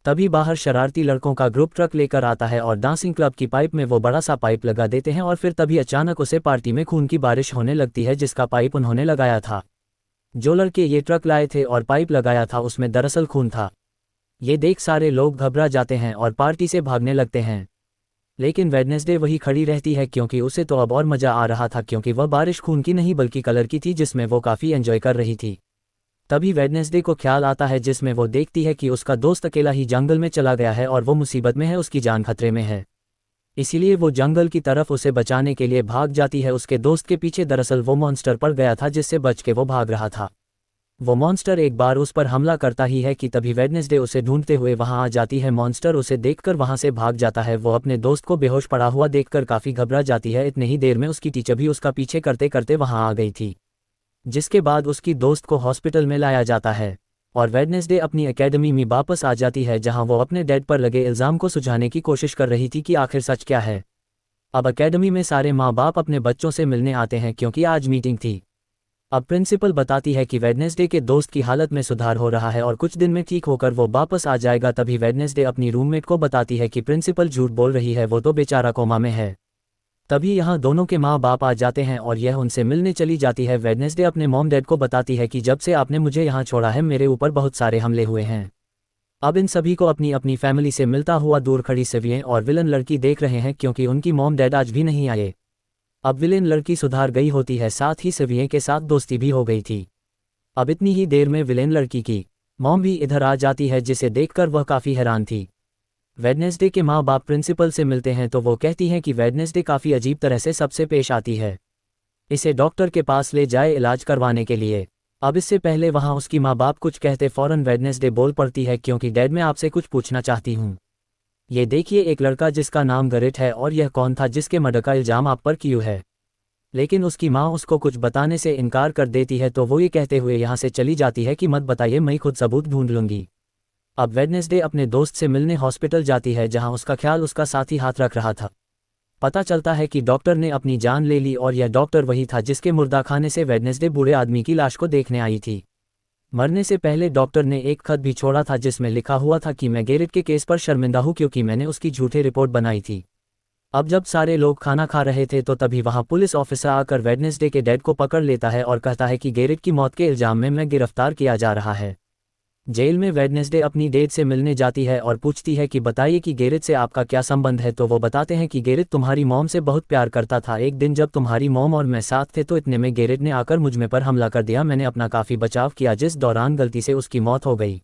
तभी बाहर शरारती लड़कों का ग्रुप ट्रक लेकर आता है और डांसिंग क्लब की पाइप में वो बड़ा सा पाइप लगा देते हैं और फिर तभी अचानक उसे पार्टी में खून की बारिश होने लगती है, जिसका पाइप उन्होंने लगाया था। जो लड़के ये ट्रक लाए थे और पाइप लगाया था उसमें दरअसल खून था। ये देख सारे लोग घबरा जाते हैं और पार्टी से भागने लगते हैं, लेकिन वेडनेसडे वही खड़ी रहती है क्योंकि उसे तो अब और मजा आ रहा था, क्योंकि वह बारिश खून की नहीं बल्कि कलर की थी, जिसमें वो काफ़ी एंजॉय कर रही थी। तभी वेडनेसडे को ख्याल आता है, जिसमें वो देखती है कि उसका दोस्त अकेला ही जंगल में चला गया है और वो मुसीबत में है, उसकी जान खतरे में है। इसीलिए वो जंगल की तरफ उसे बचाने के लिए भाग जाती है उसके दोस्त के पीछे। दरअसल वो मॉन्स्टर पड़ गया था जिससे बच के वो भाग रहा था। वो मॉन्स्टर एक बार उस पर हमला करता ही है कि तभी वेडनेसडे उसे ढूंढते हुए वहां आ जाती है। मॉन्स्टर उसे देखकर वहां से भाग जाता है। वो अपने दोस्त को बेहोश पड़ा हुआ देखकर काफ़ी घबरा जाती है। इतने ही देर में उसकी टीचर भी उसका पीछे करते करते वहां आ गई थी, जिसके बाद उसकी दोस्त को हॉस्पिटल में लाया जाता है और वेडनेसडे अपनी एकेडमी में वापस आ जाती है, जहां वो अपने डैड पर लगे इल्ज़ाम को सुझाने की कोशिश कर रही थी कि आखिर सच क्या है। अब एकेडमी में सारे माँ बाप अपने बच्चों से मिलने आते हैं क्योंकि आज मीटिंग थी। अब प्रिंसिपल बताती है कि वेडनेसडे के दोस्त की हालत में सुधार हो रहा है और कुछ दिन में ठीक होकर वो वापस आ जाएगा। तभी वेडनेसडे अपनी रूममेट को बताती है कि प्रिंसिपल झूठ बोल रही है, वो तो बेचारा कोमा में है। तभी यहाँ दोनों के माँ बाप आ जाते हैं और यह उनसे मिलने चली जाती है। वेडनेसडे अपने मॉम डैड को बताती है कि जब से आपने मुझे यहाँ छोड़ा है मेरे ऊपर बहुत सारे हमले हुए हैं। अब इन सभी को अपनी अपनी फैमिली से मिलता हुआ दूर खड़ी सविये और विलन लड़की देख रहे हैं, क्योंकि उनकी मॉम डैड आज भी नहीं आए। अब विलेन लड़की सुधार गई होती है, साथ ही सविये के साथ दोस्ती भी हो गई थी। अब इतनी ही देर में विलेन लड़की की मॉम भी इधर आ जाती है, जिसे देखकर वह काफ़ी हैरान थी। वेडनेसडे के माँ बाप प्रिंसिपल से मिलते हैं तो वो कहती हैं कि वेडनेसडे काफ़ी अजीब तरह से सबसे पेश आती है, इसे डॉक्टर के पास ले जाए इलाज करवाने के लिए। अब इससे पहले वहाँ उसकी माँ बाप कुछ कहते फ़ौरन वेडनेसडे बोल पड़ती है, क्योंकि डैड मैं आपसे कुछ पूछना चाहती हूँ। ये देखिए एक लड़का जिसका नाम गैरेट है, और यह कौन था जिसके मर्डर का इल्ज़ाम आप पर क्यों है। लेकिन उसकी माँ उसको कुछ बताने से इनकार कर देती है, तो वो ये कहते हुए यहाँ से चली जाती है कि मत बताइए, मैं खुद सबूत ढूंढ लूँगी। अब वेडनेसडे अपने दोस्त से मिलने हॉस्पिटल जाती है, जहाँ उसका ख्याल उसका साथी हाथ रख रहा था। पता चलता है कि डॉक्टर ने अपनी जान ले ली और यह डॉक्टर वही था जिसके मुर्दा खाने से वेडनेसडे बूढ़े आदमी की लाश को देखने आई थी। मरने से पहले डॉक्टर ने एक खत भी छोड़ा था जिसमें लिखा हुआ था कि मैं गैरेट के केस पर शर्मिंदा हूँ क्योंकि मैंने उसकी झूठी रिपोर्ट बनाई थी। अब जब सारे लोग खाना खा रहे थे तो तभी वहां पुलिस ऑफिसर आकर वेडनेसडे के डैड को पकड़ लेता है और कहता है कि गैरेट की मौत के इल्जाम में मैं गिरफ्तार किया जा रहा है। जेल में वेडनेसडे अपनी डैड से मिलने जाती है और पूछती है कि बताइए कि गैरेट से आपका क्या संबंध है। तो वो बताते हैं कि गैरेट तुम्हारी मॉम से बहुत प्यार करता था। एक दिन जब तुम्हारी मॉम और मैं साथ थे तो इतने में गैरेट ने आकर मुझ में पर हमला कर दिया। मैंने अपना काफ़ी बचाव किया, जिस दौरान गलती से उसकी मौत हो गई।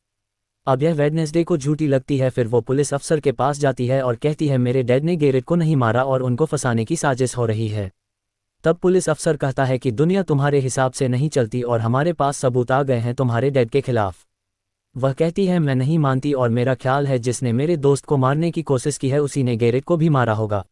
अब यह वेडनेसडे को झूठी लगती है। फिर वो पुलिस अफसर के पास जाती है और कहती है मेरे डैड ने गैरेट को नहीं मारा और उनको फंसाने की साजिश हो रही है। तब पुलिस अफसर कहता है कि दुनिया तुम्हारे हिसाब से नहीं चलती और हमारे पास सबूत आ गए हैं तुम्हारे डैड के खिलाफ। वह कहती है मैं नहीं मानती और मेरा ख्याल है जिसने मेरे दोस्त को मारने की कोशिश की है उसी ने गैरेट को भी मारा होगा।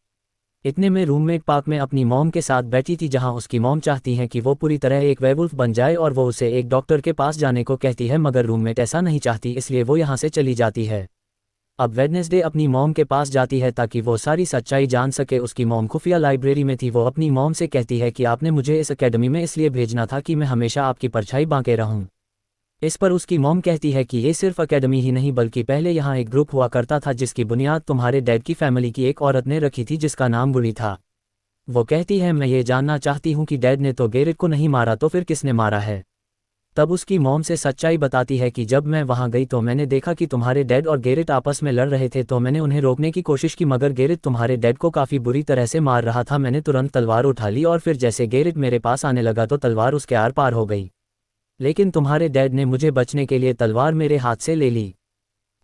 इतने में रूममेट पार्क में अपनी मॉम के साथ बैठी थी, जहां उसकी मॉम चाहती हैं कि वो पूरी तरह एक वेयरवुल्फ बन जाए और वो उसे एक डॉक्टर के पास जाने को कहती है, मगर रूममेट ऐसा नहीं चाहती, इसलिए वो यहां से चली जाती है। अब वेडनेसडे अपनी मॉम के पास जाती है ताकि वो सारी सच्चाई जान सके। उसकी मॉम खुफिया लाइब्रेरी में थी। वो अपनी मॉम से कहती है कि आपने मुझे इस एकेडमी में इसलिए भेजना था कि मैं हमेशा आपकी परछाई बांके रहूं। इस पर उसकी मॉम कहती है कि ये सिर्फ एकेडमी ही नहीं बल्कि पहले यहाँ एक ग्रुप हुआ करता था जिसकी बुनियाद तुम्हारे डैड की फैमिली की एक औरत ने रखी थी जिसका नाम बुरी था। वो कहती है मैं ये जानना चाहती हूँ कि डैड ने तो गैरेट को नहीं मारा तो फिर किसने मारा है। तब उसकी मॉम से सच्चाई बताती है कि जब मैं वहाँ गई तो मैंने देखा कि तुम्हारे डैड और गैरेट आपस में लड़ रहे थे, तो मैंने उन्हें रोकने की कोशिश की मगर गैरेट तुम्हारे डैड को काफ़ी बुरी तरह से मार रहा था। मैंने तुरंत तलवार उठा ली और फिर जैसे गैरेट मेरे पास आने लगा तो तलवार उसके आर पार हो गई, लेकिन तुम्हारे डैड ने मुझे बचने के लिए तलवार मेरे हाथ से ले ली।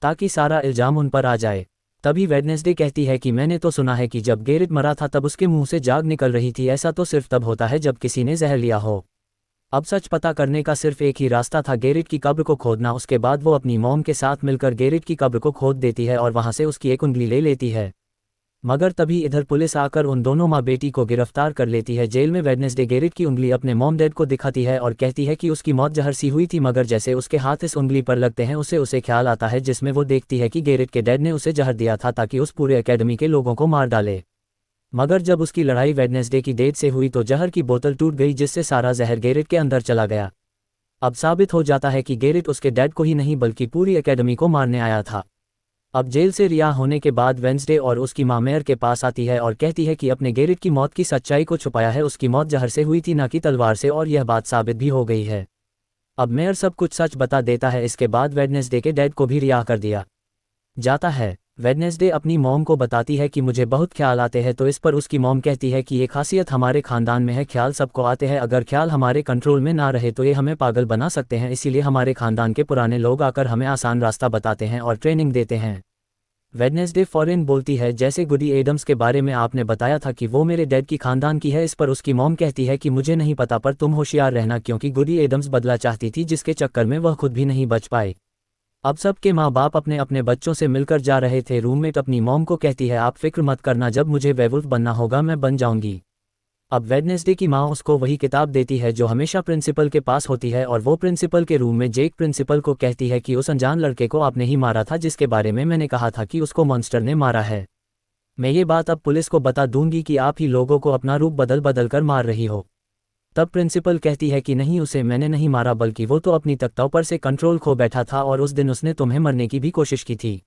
ताकि सारा इल्जाम उन पर आ जाए। तभी वेडनेसडे कहती है कि मैंने तो सुना है कि जब गैरेट मरा था तब उसके मुंह से जाग निकल रही थी, ऐसा तो सिर्फ तब होता है जब किसी ने जहर लिया हो। अब सच पता करने का सिर्फ एक ही रास्ता था, गैरेट की कब्र को खोदना। उसके बाद वो अपनी मॉम के साथ मिलकर गैरेट की कब्र को खोद देती है और वहां से उसकी एक उंगली ले लेती है। मगर तभी इधर पुलिस आकर उन दोनों माँ बेटी को गिरफ्तार कर लेती है। जेल में वेडनेसडे गैरेट की उंगली अपने मॉम डैड को दिखाती है और कहती है कि उसकी मौत जहर सी हुई थी, मगर जैसे उसके हाथ इस उंगली पर लगते हैं उसे ख्याल आता है, जिसमें वो देखती है कि गैरेट के डैड ने उसे जहर दिया था ताकि उस पूरे एकेडमी के लोगों को मार डाले। मगर जब उसकी लड़ाई वेडनेसडे की डेट से हुई तो जहर की बोतल टूट गई, जिससे सारा जहर गैरेट के अंदर चला गया। अब साबित हो जाता है कि गैरेट उसके डैड को ही नहीं बल्कि पूरी एकेडमी को मारने आया था। अब जेल से रिहा होने के बाद वेंसडे और उसकी मां मेयर के पास आती है और कहती है कि अपने गैरेट की मौत की सच्चाई को छुपाया है, उसकी मौत जहर से हुई थी ना कि तलवार से, और यह बात साबित भी हो गई है। अब मेयर सब कुछ सच बता देता है। इसके बाद वेडनेसडे के डैड को भी रिहा कर दिया जाता है। वेडनेसडे अपनी मॉम को बताती है कि मुझे बहुत ख्याल आते हैं, तो इस पर उसकी मॉम कहती है कि ये खासियत हमारे खानदान में है, ख्याल सबको आते हैं, अगर ख्याल हमारे कंट्रोल में ना रहे तो ये हमें पागल बना सकते हैं, इसीलिए हमारे खानदान के पुराने लोग आकर हमें आसान रास्ता बताते हैं और ट्रेनिंग देते हैं। वेडनेसडे फॉरेन बोलती है, जैसे गुडी एडम्स के बारे में आपने बताया था कि वो मेरे डैड की खानदान की है। इस पर उसकी मॉम कहती है कि मुझे नहीं पता, पर तुम होशियार रहना, क्योंकि गुडी एडम्स बदला चाहती थी जिसके चक्कर में वह खुद भी नहीं बच पाए। अब सबके माँ बाप अपने अपने बच्चों से मिलकर जा रहे थे। रूममेट अपनी मॉम को कहती है, आप फिक्र मत करना, जब मुझे वेवुल्फ बनना होगा मैं बन जाऊंगी। अब वेडनेसडे की माँ उसको वही किताब देती है जो हमेशा प्रिंसिपल के पास होती है, और वो प्रिंसिपल के रूम में जेक प्रिंसिपल को कहती है कि उस अनजान लड़के को आपने ही मारा था, जिसके बारे में मैंने कहा था कि उसको मॉन्स्टर ने मारा है। मैं ये बात अब पुलिस को बता दूंगी कि आप ही लोगों को अपना रूप बदल बदल कर मार रही हो। तब प्रिंसिपल कहती है कि नहीं, उसे मैंने नहीं मारा, बल्कि वो तो अपनी तख्ताओं पर से कंट्रोल खो बैठा था और उस दिन उसने तुम्हें मरने की भी कोशिश की थी।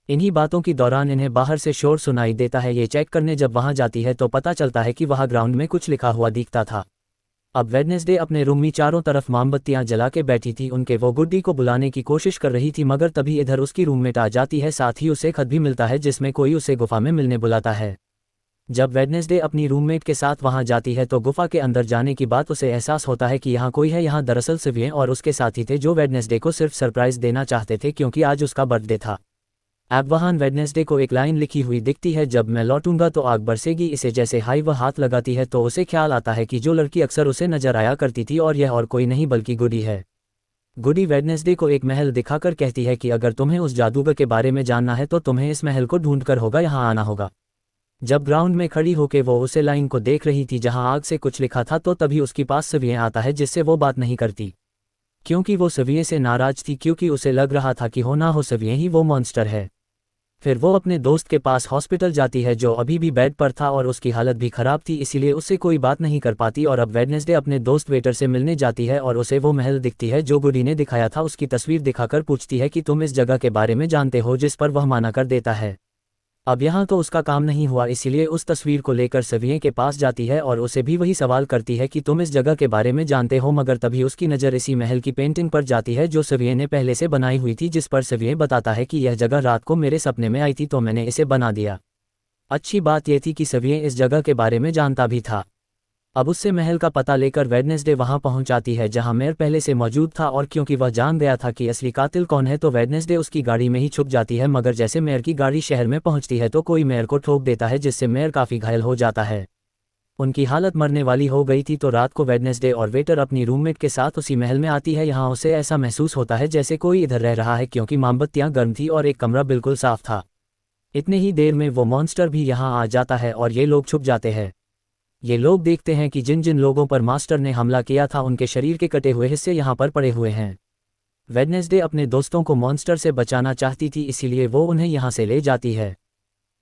इन्हीं बातों की दौरान इन्हें बाहर से शोर सुनाई देता है। ये चेक करने जब वहां जाती है तो पता चलता है कि वहां ग्राउंड में कुछ लिखा हुआ दिखता था। अब वेडनेसडे अपने रूम में चारों तरफ मोमबत्तियां जला के बैठी थी, उनके वो गुड्डी को बुलाने की कोशिश कर रही थी, मगर तभी इधर उसकी रूममेट आ जाती है। साथ ही उसे खत भी मिलता है जिसमें कोई उसे गुफा में मिलने बुलाता है। जब वेडनेसडे अपनी रूममेट के साथ वहां जाती है तो गुफा के अंदर जाने की बात उसे एहसास होता है कि यहाँ कोई है। यहाँ दरअसल सिवियन और उसके साथी थे जो वेडनेसडे को सिर्फ सरप्राइज देना चाहते थे क्योंकि आज उसका बर्थडे था। अब वहां वेडनेसडे को एक लाइन लिखी हुई दिखती है, जब मैं लौटूंगा तो आग बरसेगी। इसे जैसे हाई वह हाथ लगाती है तो उसे ख्याल आता है कि जो लड़की अक्सर उसे नजर आया करती थी और यह और कोई नहीं बल्कि गुडी है। गुडी वेडनेसडे को एक महल दिखाकर कहती है कि अगर तुम्हें उस जादूगर के बारे में जानना है तो तुम्हें इस महल को ढूंढकर होगा यहाँ आना होगा। जब ग्राउंड में खड़ी होकर वो उसे लाइन को देख रही थी जहां आग से कुछ लिखा था, तो तभी उसके पास सिवियन आता है जिससे वो बात नहीं करती, क्योंकि वो सिवियन से नाराज थी, क्योंकि उसे लग रहा था कि हो ना हो सिवियन ही वो मॉन्स्टर है। फिर वो अपने दोस्त के पास हॉस्पिटल जाती है जो अभी भी बेड पर था और उसकी हालत भी खराब थी, इसीलिए उससे कोई बात नहीं कर पाती। और अब वेडनेसडे अपने दोस्त वेटर से मिलने जाती है और उसे वो महल दिखती है जो गुडी ने दिखाया था। उसकी तस्वीर दिखाकर पूछती है कि तुम इस जगह के बारे में जानते हो, जिस पर वह माना कर देता है। अब यहाँ तो उसका काम नहीं हुआ, इसीलिए उस तस्वीर को लेकर सिवियन के पास जाती है और उसे भी वही सवाल करती है कि तुम इस जगह के बारे में जानते हो। मगर तभी उसकी नज़र इसी महल की पेंटिंग पर जाती है जो सिवियन ने पहले से बनाई हुई थी, जिस पर सिवियन बताता है कि यह जगह रात को मेरे सपने में आई थी तो मैंने इसे बना दिया। अच्छी बात यह थी कि सिवियन इस जगह के बारे में जानता भी था। अब उससे महल का पता लेकर वेडनेसडे वहां पहुंच जाती है जहां मेयर पहले से मौजूद था, और क्योंकि वह जान गया था कि असली कातिल कौन है तो वेडनेसडे उसकी गाड़ी में ही छुप जाती है। मगर जैसे मेयर की गाड़ी शहर में पहुंचती है तो कोई मेयर को ठोक देता है, जिससे मेयर काफी घायल हो जाता है। उनकी हालत मरने वाली हो गई थी। तो रात को वेडनेसडे और वेटर अपनी रूममेट के साथ उसी महल में आती है। यहाँ उसे ऐसा महसूस होता है जैसे कोई इधर रह रहा है, क्योंकि मोमबत्तियां गर्म थी और एक कमरा बिल्कुल साफ था। इतने ही देर में वो मॉन्स्टर भी यहाँ आ जाता है और ये लोग छुप जाते हैं। ये लोग देखते हैं कि जिन जिन लोगों पर मास्टर ने हमला किया था उनके शरीर के कटे हुए हिस्से यहाँ पर पड़े हुए हैं। वेडनेसडे अपने दोस्तों को मॉन्स्टर से बचाना चाहती थी, इसीलिए वो उन्हें यहाँ से ले जाती है।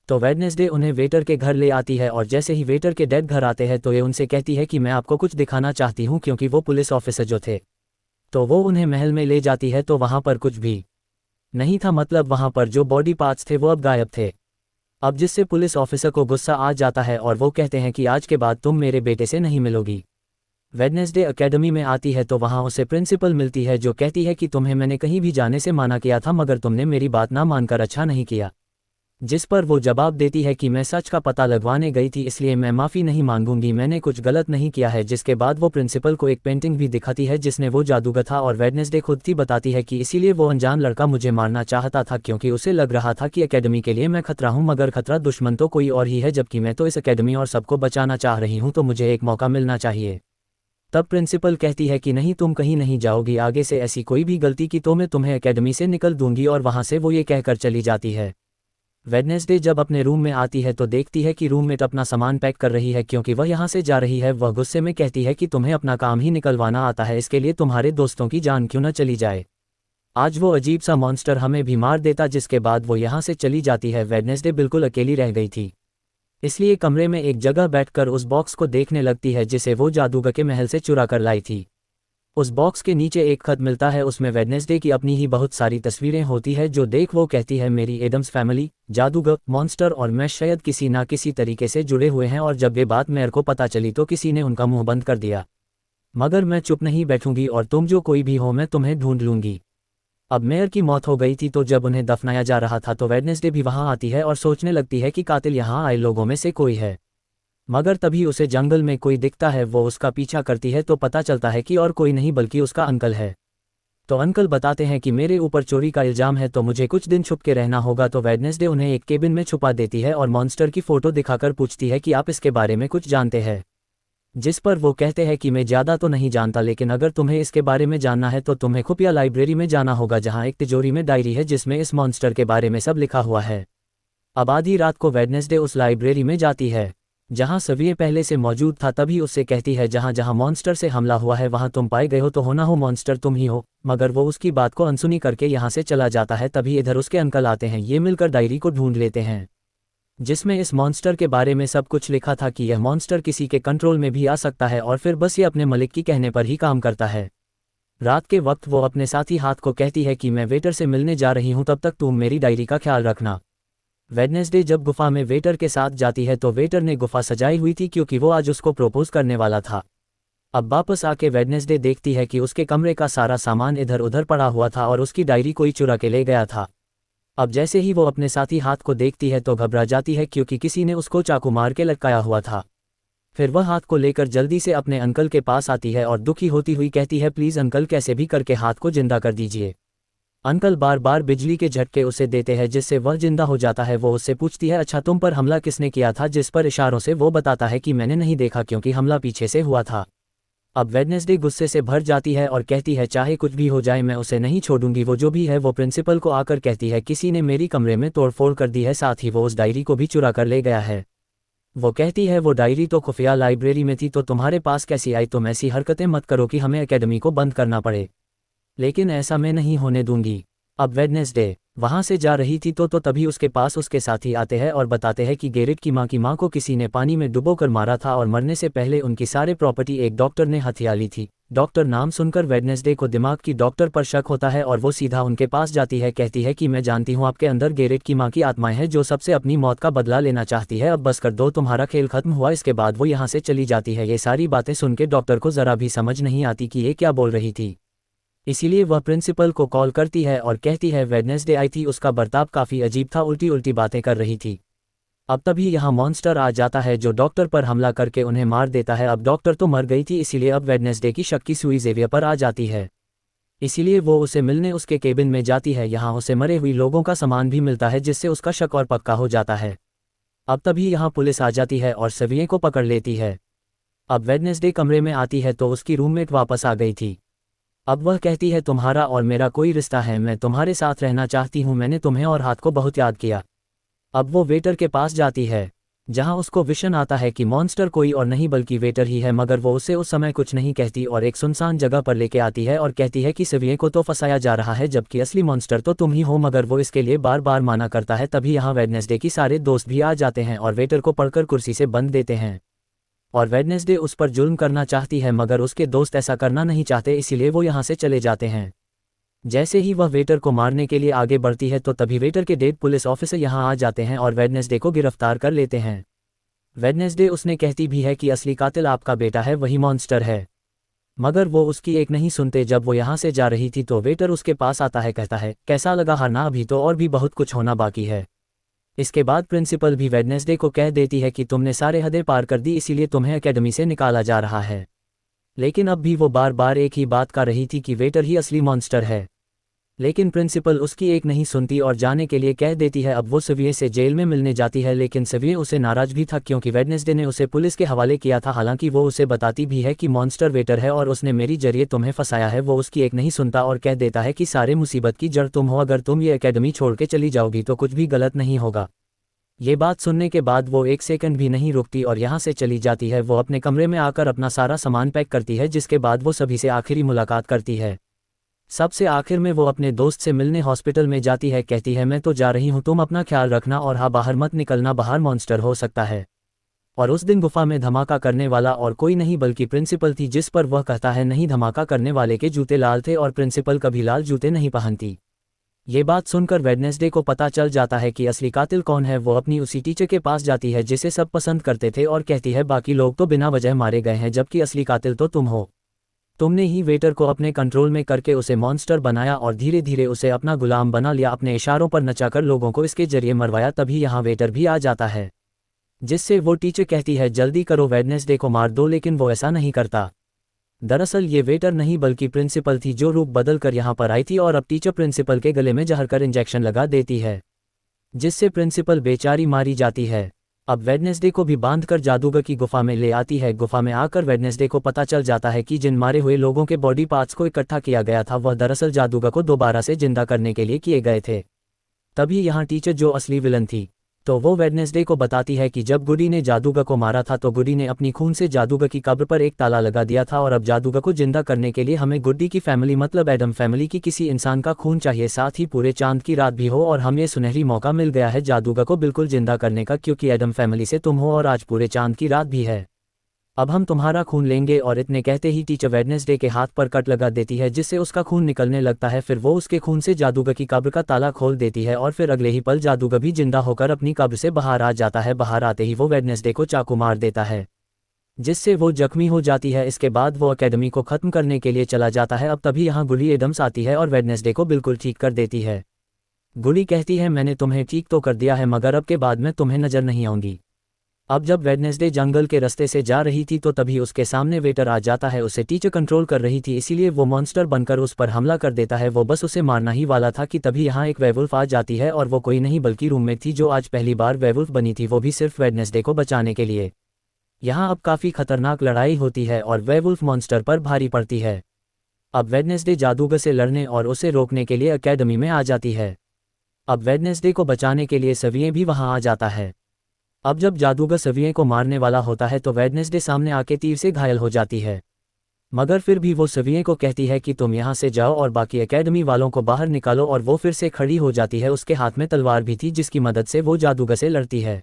तो वेडनेसडे उन्हें वेटर के घर ले आती है और जैसे ही वेटर के डैड घर आते हैं तो ये उनसे कहती है कि मैं आपको कुछ दिखाना चाहती हूँ, क्योंकि वो पुलिस ऑफिसर जो थे। तो वो उन्हें महल में ले जाती है तो वहाँ पर कुछ भी नहीं था, मतलब वहाँ पर जो बॉडी पार्ट्स थे वो अब गायब थे। अब जिससे पुलिस ऑफिसर को गुस्सा आ जाता है और वो कहते हैं कि आज के बाद तुम मेरे बेटे से नहीं मिलोगी। वेडनेसडे एकेडमी में आती है तो वहाँ उसे प्रिंसिपल मिलती है जो कहती है कि तुम्हें मैंने कहीं भी जाने से माना किया था, मगर तुमने मेरी बात ना मानकर अच्छा नहीं किया। जिस पर वो जवाब देती है कि मैं सच का पता लगवाने गई थी इसलिए मैं माफ़ी नहीं मांगूंगी, मैंने कुछ गलत नहीं किया है। जिसके बाद वो प्रिंसिपल को एक पेंटिंग भी दिखाती है जिसने वो जादूगर था और वेडनेसडे खुद ही बताती है कि इसीलिए वो अनजान लड़का मुझे मारना चाहता था क्योंकि उसे लग रहा था कि एकेडमी के लिए मैं खतरा हूँ, मगर खतरा दुश्मन तो कोई और ही है, जबकि मैं तो इस एकेडमी और सबको बचाना चाह रही हूँ, तो मुझे एक मौका मिलना चाहिए। तब प्रिंसिपल कहती है कि नहीं, तुम कहीं नहीं जाओगी, आगे से ऐसी कोई भी गलती की तो मैं तुम्हें एकेडमी से निकल दूंगी, और वहाँ से वो ये कहकर चली जाती है। वेडनेसडे जब अपने रूम में आती है तो देखती है कि रूममेट अपना सामान पैक कर रही है क्योंकि वह यहाँ से जा रही है। वह गुस्से में कहती है कि तुम्हें अपना काम ही निकलवाना आता है, इसके लिए तुम्हारे दोस्तों की जान क्यों न चली जाए। आज वो अजीब सा मॉन्स्टर हमें भी मार देता। जिसके बाद वो यहाँ से चली जाती है। वेडनेसडे बिल्कुल अकेली रह गई थी, इसलिए कमरे में एक जगह बैठकर उस बॉक्स को देखने लगती है जिसे वो जादूगर के महल से चुरा कर लाई थी। उस बॉक्स के नीचे एक खत मिलता है, उसमें वेडनेसडे की अपनी ही बहुत सारी तस्वीरें होती है जो देख वो कहती है मेरी एडम्स फैमिली, जादूगर, मॉन्स्टर और मैं शायद किसी ना किसी तरीके से जुड़े हुए हैं, और जब ये बात मेयर को पता चली तो किसी ने उनका मुंह बंद कर दिया। मगर मैं चुप नहीं बैठूंगी और तुम जो कोई भी हो मैं तुम्हें ढूंढ लूंगी। अब मेयर की मौत हो गई थी तो जब उन्हें दफनाया जा रहा था तो वेडनेसडे भी वहां आती है और सोचने लगती है कि कातिल यहाँ आए लोगों में से कोई है। मगर तभी उसे जंगल में कोई दिखता है। वो उसका पीछा करती है तो पता चलता है कि और कोई नहीं बल्कि उसका अंकल है। तो अंकल बताते हैं कि मेरे ऊपर चोरी का इल्जाम है तो मुझे कुछ दिन छुप के रहना होगा। तो वेडनेसडे उन्हें एक केबिन में छुपा देती है और मॉन्स्टर की फोटो दिखाकर पूछती है कि आप इसके बारे में कुछ जानते हैं। जिस पर वो कहते हैं कि मैं ज़्यादा तो नहीं जानता, लेकिन अगर तुम्हें इसके बारे में जानना है तो तुम्हें खुफिया लाइब्रेरी में जाना होगा जहाँ एक तिजोरी में डायरी है जिसमें इस मॉन्स्टर के बारे में सब लिखा हुआ है। अब आधी रात को वेडनेसडे उस लाइब्रेरी में जाती है जहां सविये पहले से मौजूद था। तभी उससे कहती है जहां जहां मॉन्स्टर से हमला हुआ है वहां तुम पाए गए हो तो होना हो मॉन्स्टर तुम ही हो। मगर वो उसकी बात को अनसुनी करके यहां से चला जाता है। तभी इधर उसके अंकल आते हैं। ये मिलकर डायरी को ढूंढ लेते हैं जिसमें इस मॉन्स्टर के बारे में सब कुछ लिखा था कि यह मॉन्स्टर किसी के कंट्रोल में भी आ सकता है और फिर बस ये अपने मलिक की कहने पर ही काम करता है। रात के वक्त वो अपने साथी हाथ को कहती है कि मैं वेटर से मिलने जा रही हूं, तब तक तुम मेरी डायरी का ख्याल रखना। वेडनेसडे जब गुफा में वेटर के साथ जाती है तो वेटर ने गुफा सजाई हुई थी क्योंकि वो आज उसको प्रपोज करने वाला था। अब वापस आके वेडनेसडे देखती है कि उसके कमरे का सारा सामान इधर उधर पड़ा हुआ था और उसकी डायरी कोई चुरा के ले गया था। अब जैसे ही वो अपने साथी हाथ को देखती है तो घबरा जाती है क्योंकि किसी ने उसको चाकू मार के लटकाया हुआ था। फिर वह हाथ को लेकर जल्दी से अपने अंकल के पास आती है और दुखी होती हुई कहती है प्लीज़ अंकल कैसे भी करके हाथ को जिंदा कर दीजिए। अंकल बार बार बिजली के झटके उसे देते हैं जिससे वह जिंदा हो जाता है। वो उससे पूछती है अच्छा तुम पर हमला किसने किया था, जिस पर इशारों से वो बताता है कि मैंने नहीं देखा क्योंकि हमला पीछे से हुआ था। अब वेडनेसडे गुस्से से भर जाती है और कहती है चाहे कुछ भी हो जाए मैं उसे नहीं छोड़ूंगी, वो जो भी है। वो प्रिंसिपल को आकर कहती है किसी ने मेरी कमरे में तोड़फोड़ कर दी है, साथ ही वो उस डायरी को भी चुरा कर ले गया है। वो कहती है वो डायरी तो खुफिया लाइब्रेरी में थी तो तुम्हारे पास कैसी आई, तुम ऐसी हरकतें मत करो कि हमें एकेडमी को बंद करना पड़े, लेकिन ऐसा मैं नहीं होने दूंगी। अब वेडनेसडे वहां से जा रही थी तो तभी उसके पास उसके साथी आते हैं और बताते हैं कि गेरिट की माँ को किसी ने पानी में डुबोकर मारा था और मरने से पहले उनकी सारे प्रॉपर्टी एक डॉक्टर ने हथिया ली थी। डॉक्टर नाम सुनकर वेडनेसडे को दिमाग की डॉक्टर पर शक होता है और वो सीधा उनके पास जाती है। कहती है कि मैं जानती हूँ आपके अंदर गेरिट की माँ की आत्माएं हैं जो सबसे अपनी मौत का बदला लेना चाहती है, अब बस कर दो, तुम्हारा खेल खत्म हुआ। इसके बाद वो यहाँ से चली जाती है। ये सारी बातें सुन के डॉक्टर को जरा भी समझ नहीं आती कि ये क्या बोल रही थी, इसीलिए वह प्रिंसिपल को कॉल करती है और कहती है वेडनेसडे आई थी, उसका बर्ताव काफ़ी अजीब था, उल्टी उल्टी बातें कर रही थी। अब तभी यहाँ मॉन्स्टर आ जाता है जो डॉक्टर पर हमला करके उन्हें मार देता है। अब डॉक्टर तो मर गई थी इसीलिए अब वेडनेसडे की शक की सुई ज़ेवियर पर आ जाती है, इसीलिए वो उसे मिलने उसके केबिन में जाती है। यहाँ उसे मरे हुए लोगों का सामान भी मिलता है जिससे उसका शक और पक्का हो जाता है। अब तभी यहाँ पुलिस आ जाती है और सविये को पकड़ लेती है। अब वेडनेसडे कमरे में आती है तो उसकी रूममेट वापस आ गई थी। अब वह कहती है तुम्हारा और मेरा कोई रिश्ता है, मैं तुम्हारे साथ रहना चाहती हूँ, मैंने तुम्हें और हाथ को बहुत याद किया। अब वो वेटर के पास जाती है जहां उसको विशन आता है कि मॉन्स्टर कोई और नहीं बल्कि वेटर ही है, मगर वो उसे उस समय कुछ नहीं कहती और एक सुनसान जगह पर लेके आती है और कहती है कि सविये को तो फंसाया जा रहा है जबकि असली मॉन्स्टर तो तुम ही हो, मगर वो इसके लिए बार बार माना करता है। तभी यहाँ वेडनेसडे की सारे दोस्त भी आ जाते हैं और वेटर को पकड़कर कुर्सी से बंद देते हैं और वेडनेसडे उस पर जुल्म करना चाहती है, मगर उसके दोस्त ऐसा करना नहीं चाहते इसीलिए वो यहाँ से चले जाते हैं। जैसे ही वह वेटर को मारने के लिए आगे बढ़ती है तो तभी वेटर के डेड पुलिस ऑफिसर यहाँ आ जाते हैं और वेडनेसडे को गिरफ्तार कर लेते हैं। वेडनेसडे उसने कहती भी है कि असली कातिल आपका बेटा है, वही मॉन्स्टर है, मगर वो उसकी एक नहीं सुनते। जब वो यहाँ से जा रही थी तो वेटर उसके पास आता है, कहता है कैसा लगा हारना, अभी तो और भी बहुत कुछ होना बाकी है। इसके बाद प्रिंसिपल भी वेडनेसडे को कह देती है कि तुमने सारे हदें पार कर दी, इसीलिए तुम्हें एकेडमी से निकाला जा रहा है। लेकिन अब भी वो बार बार एक ही बात कर रही थी कि वेटर ही असली मॉन्स्टर है। लेकिन प्रिंसिपल उसकी एक नहीं सुनती और जाने के लिए कह देती है। अब वो सविये से जेल में मिलने जाती है, लेकिन सविये उसे नाराज भी था क्योंकि वेडनेसडे ने उसे पुलिस के हवाले किया था। हालांकि वो उसे बताती भी है कि मॉन्स्टर वेटर है और उसने मेरी जरिए तुम्हें फंसाया है। वो उसकी एक नहीं सुनता और कह देता है कि सारे मुसीबत की जड़ तुम हो, अगर तुम ये एकेडमी छोड़ के चली जाओगी तो कुछ भी गलत नहीं होगा। ये बात सुनने के बाद वो एक सेकंड भी नहीं रुकती और यहाँ से चली जाती है। वो अपने कमरे में आकर अपना सारा सामान पैक करती है, जिसके बाद वो सभी से आखिरी मुलाकात करती है। सबसे आखिर में वो अपने दोस्त से मिलने हॉस्पिटल में जाती है। कहती है मैं तो जा रही हूँ, तुम अपना ख्याल रखना और हाँ बाहर मत निकलना, बाहर मॉन्स्टर हो सकता है। और उस दिन गुफा में धमाका करने वाला और कोई नहीं बल्कि प्रिंसिपल थी, जिस पर वह कहता है नहीं, धमाका करने वाले के जूते लाल थे और प्रिंसिपल कभी लाल जूते नहीं पहनती। ये बात सुनकर वेडनेसडे को पता चल जाता है कि असली कातिल कौन है। वो अपनी उसी टीचर के पास जाती है जिसे सब पसंद करते थे और कहती है बाकी लोग तो बिना वजह मारे गए हैं, जबकि असली कातिल तो तुम हो। तुमने ही वेटर को अपने कंट्रोल में करके उसे मॉन्स्टर बनाया और धीरे धीरे उसे अपना गुलाम बना लिया, अपने इशारों पर नचाकर लोगों को इसके जरिए मरवाया। तभी यहाँ वेटर भी आ जाता है, जिससे वो टीचर कहती है जल्दी करो, वेडनेसडे को मार दो, लेकिन वो ऐसा नहीं करता। दरअसल ये वेटर नहीं बल्कि प्रिंसिपल थी, जो रूप बदल कर यहाँ पर आई थी और अब टीचर प्रिंसिपल के गले में जहर कर इंजेक्शन लगा देती है, जिससे प्रिंसिपल बेचारी मारी जाती है। अब वेडनेसडे को भी बांधकर जादूगर की गुफा में ले आती है। गुफा में आकर वेडनेसडे को पता चल जाता है कि जिन मारे हुए लोगों के बॉडी पार्ट्स को इकट्ठा किया गया था वह दरअसल जादूगर को दोबारा से जिंदा करने के लिए किए गए थे। तभी यहाँ टीचर जो असली विलन थी, तो वो वेडनेसडे को बताती है कि जब गुडी ने जादूगर को मारा था तो गुडी ने अपनी खून से जादूगर की कब्र पर एक ताला लगा दिया था और अब जादूगर को जिंदा करने के लिए हमें गुडी की फैमिली मतलब एडम फैमिली की किसी इंसान का खून चाहिए, साथ ही पूरे चांद की रात भी हो। और हमें सुनहरी मौका मिल गया है जादूगर को बिल्कुल जिंदा करने का, क्योंकि एडम फैमिली से तुम हो और आज पूरे चांद की रात भी है। अब हम तुम्हारा खून लेंगे। और इतने कहते ही टीचर वेडनेसडे के हाथ पर कट लगा देती है, जिससे उसका खून निकलने लगता है। फिर वो उसके खून से जादूगर की कब्र का ताला खोल देती है और फिर अगले ही पल जादूगर भी जिंदा होकर अपनी कब्र से बाहर आ जाता है। बाहर आते ही वो वेडनेसडे को चाकू मार देता है, जिससे वो जख्मी हो जाती है। इसके बाद वो एकेडमी को खत्म करने के लिए चला जाता है। अब तभी यहाँ गुली एडम्स आती है और वेडनेसडे को बिल्कुल ठीक कर देती है। गुली कहती है मैंने तुम्हें ठीक तो कर दिया है, मगर अब के बाद मैं तुम्हें नजर नहीं आऊंगी। अब जब वेडनेसडे जंगल के रास्ते से जा रही थी तो तभी उसके सामने वेटर आ जाता है। उसे टीचर कंट्रोल कर रही थी, इसीलिए वो मॉन्स्टर बनकर उस पर हमला कर देता है। वो बस उसे मारना ही वाला था कि तभी यहाँ एक वेवुल्फ आ जाती है और वो कोई नहीं बल्कि रूममेट थी, जो आज पहली बार वेवुल्फ बनी थी, वो भी सिर्फ वेडनेसडे को बचाने के लिए। यहाँ अब काफ़ी खतरनाक लड़ाई होती है और वेवुल्फ मॉन्स्टर पर भारी पड़ती है। अब वेडनेसडे जादूगर से लड़ने और उसे रोकने के लिए अकेडमी में आ जाती है। अब वेडनेसडे को बचाने के लिए सविये भी वहाँ आ जाता है। अब जब जादूगर सविये को मारने वाला होता है तो वेडनेसडे सामने आके तीर से घायल हो जाती है, मगर फिर भी वो सविये को कहती है कि तुम यहाँ से जाओ और बाकी एकेडमी वालों को बाहर निकालो। और वो फिर से खड़ी हो जाती है। उसके हाथ में तलवार भी थी, जिसकी मदद से वो जादूगर से लड़ती है,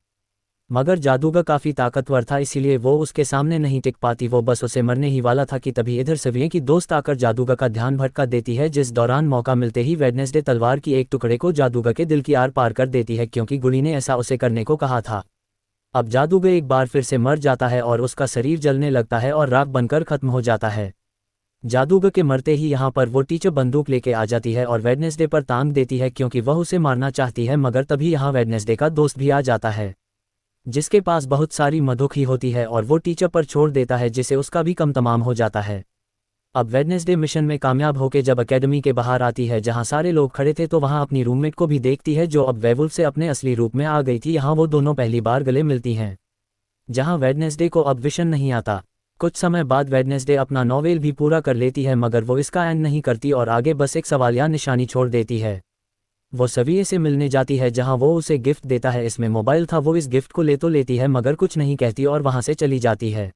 मगर जादूगर काफ़ी ताकतवर था, इसीलिए वो उसके सामने नहीं टिक पाती। वो बस उसे मरने ही वाला था कि तभी इधर सविये की दोस्त आकर जादूगर का ध्यान भटका देती है, जिस दौरान मौका मिलते ही वेडनेसडे तलवार की एक टुकड़े को जादूगर के दिल की आर पार कर देती है, क्योंकि गुली ने ऐसा उसे करने को कहा था। अब जादूगर एक बार फिर से मर जाता है और उसका शरीर जलने लगता है और राख बनकर खत्म हो जाता है। जादूगर के मरते ही यहाँ पर वो टीचर बंदूक लेके आ जाती है और वेडनेसडे पर तांग देती है, क्योंकि वह उसे मारना चाहती है। मगर तभी यहाँ वेडनेसडे का दोस्त भी आ जाता है, जिसके पास बहुत सारी मधुखी होती है और वो टीचर पर छोड़ देता है, जिससे उसका भी कम तमाम हो जाता है। अब वेडनेसडे मिशन में कामयाब होकर जब एकेडमी के बाहर आती है, जहां सारे लोग खड़े थे, तो वहां अपनी रूममेट को भी देखती है, जो अब वेवुल्फ से अपने असली रूप में आ गई थी। यहाँ वो दोनों पहली बार गले मिलती हैं, जहां वेडनेसडे को अब विशन नहीं आता। कुछ समय बाद वेडनेसडे अपना नॉवेल भी पूरा कर लेती है, मगर वो इसका एंड नहीं करती और आगे बस एक सवाल या निशानी छोड़ देती है। वो सविये से मिलने जाती है, जहां वो उसे गिफ्ट देता है। इसमें मोबाइल था। वो इस गिफ्ट को ले तो लेती है, मगर कुछ नहीं कहती और वहां से चली जाती है।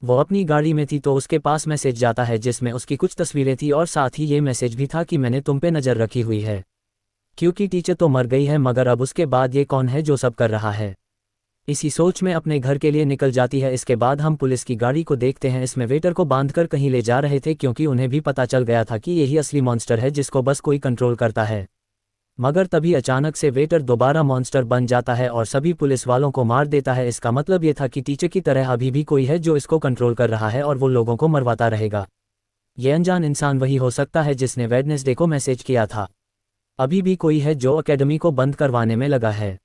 वो अपनी गाड़ी में थी तो उसके पास मैसेज जाता है, जिसमें उसकी कुछ तस्वीरें थी और साथ ही ये मैसेज भी था कि मैंने तुम पे नज़र रखी हुई है, क्योंकि टीचर तो मर गई है, मगर अब उसके बाद ये कौन है जो सब कर रहा है। इसी सोच में अपने घर के लिए निकल जाती है। इसके बाद हम पुलिस की गाड़ी को देखते हैं। इसमें वेटर को बांधकर कहीं ले जा रहे थे, क्योंकि उन्हें भी पता चल गया था कि यही असली मॉन्स्टर है, जिसको बस कोई कंट्रोल करता है। मगर तभी अचानक से वेटर दोबारा मॉन्स्टर बन जाता है और सभी पुलिस वालों को मार देता है। इसका मतलब ये था कि टीचर की तरह अभी भी कोई है जो इसको कंट्रोल कर रहा है और वो लोगों को मरवाता रहेगा। ये अनजान इंसान वही हो सकता है जिसने वेडनेसडे को मैसेज किया था। अभी भी कोई है जो एकेडमी को बंद करवाने में लगा है।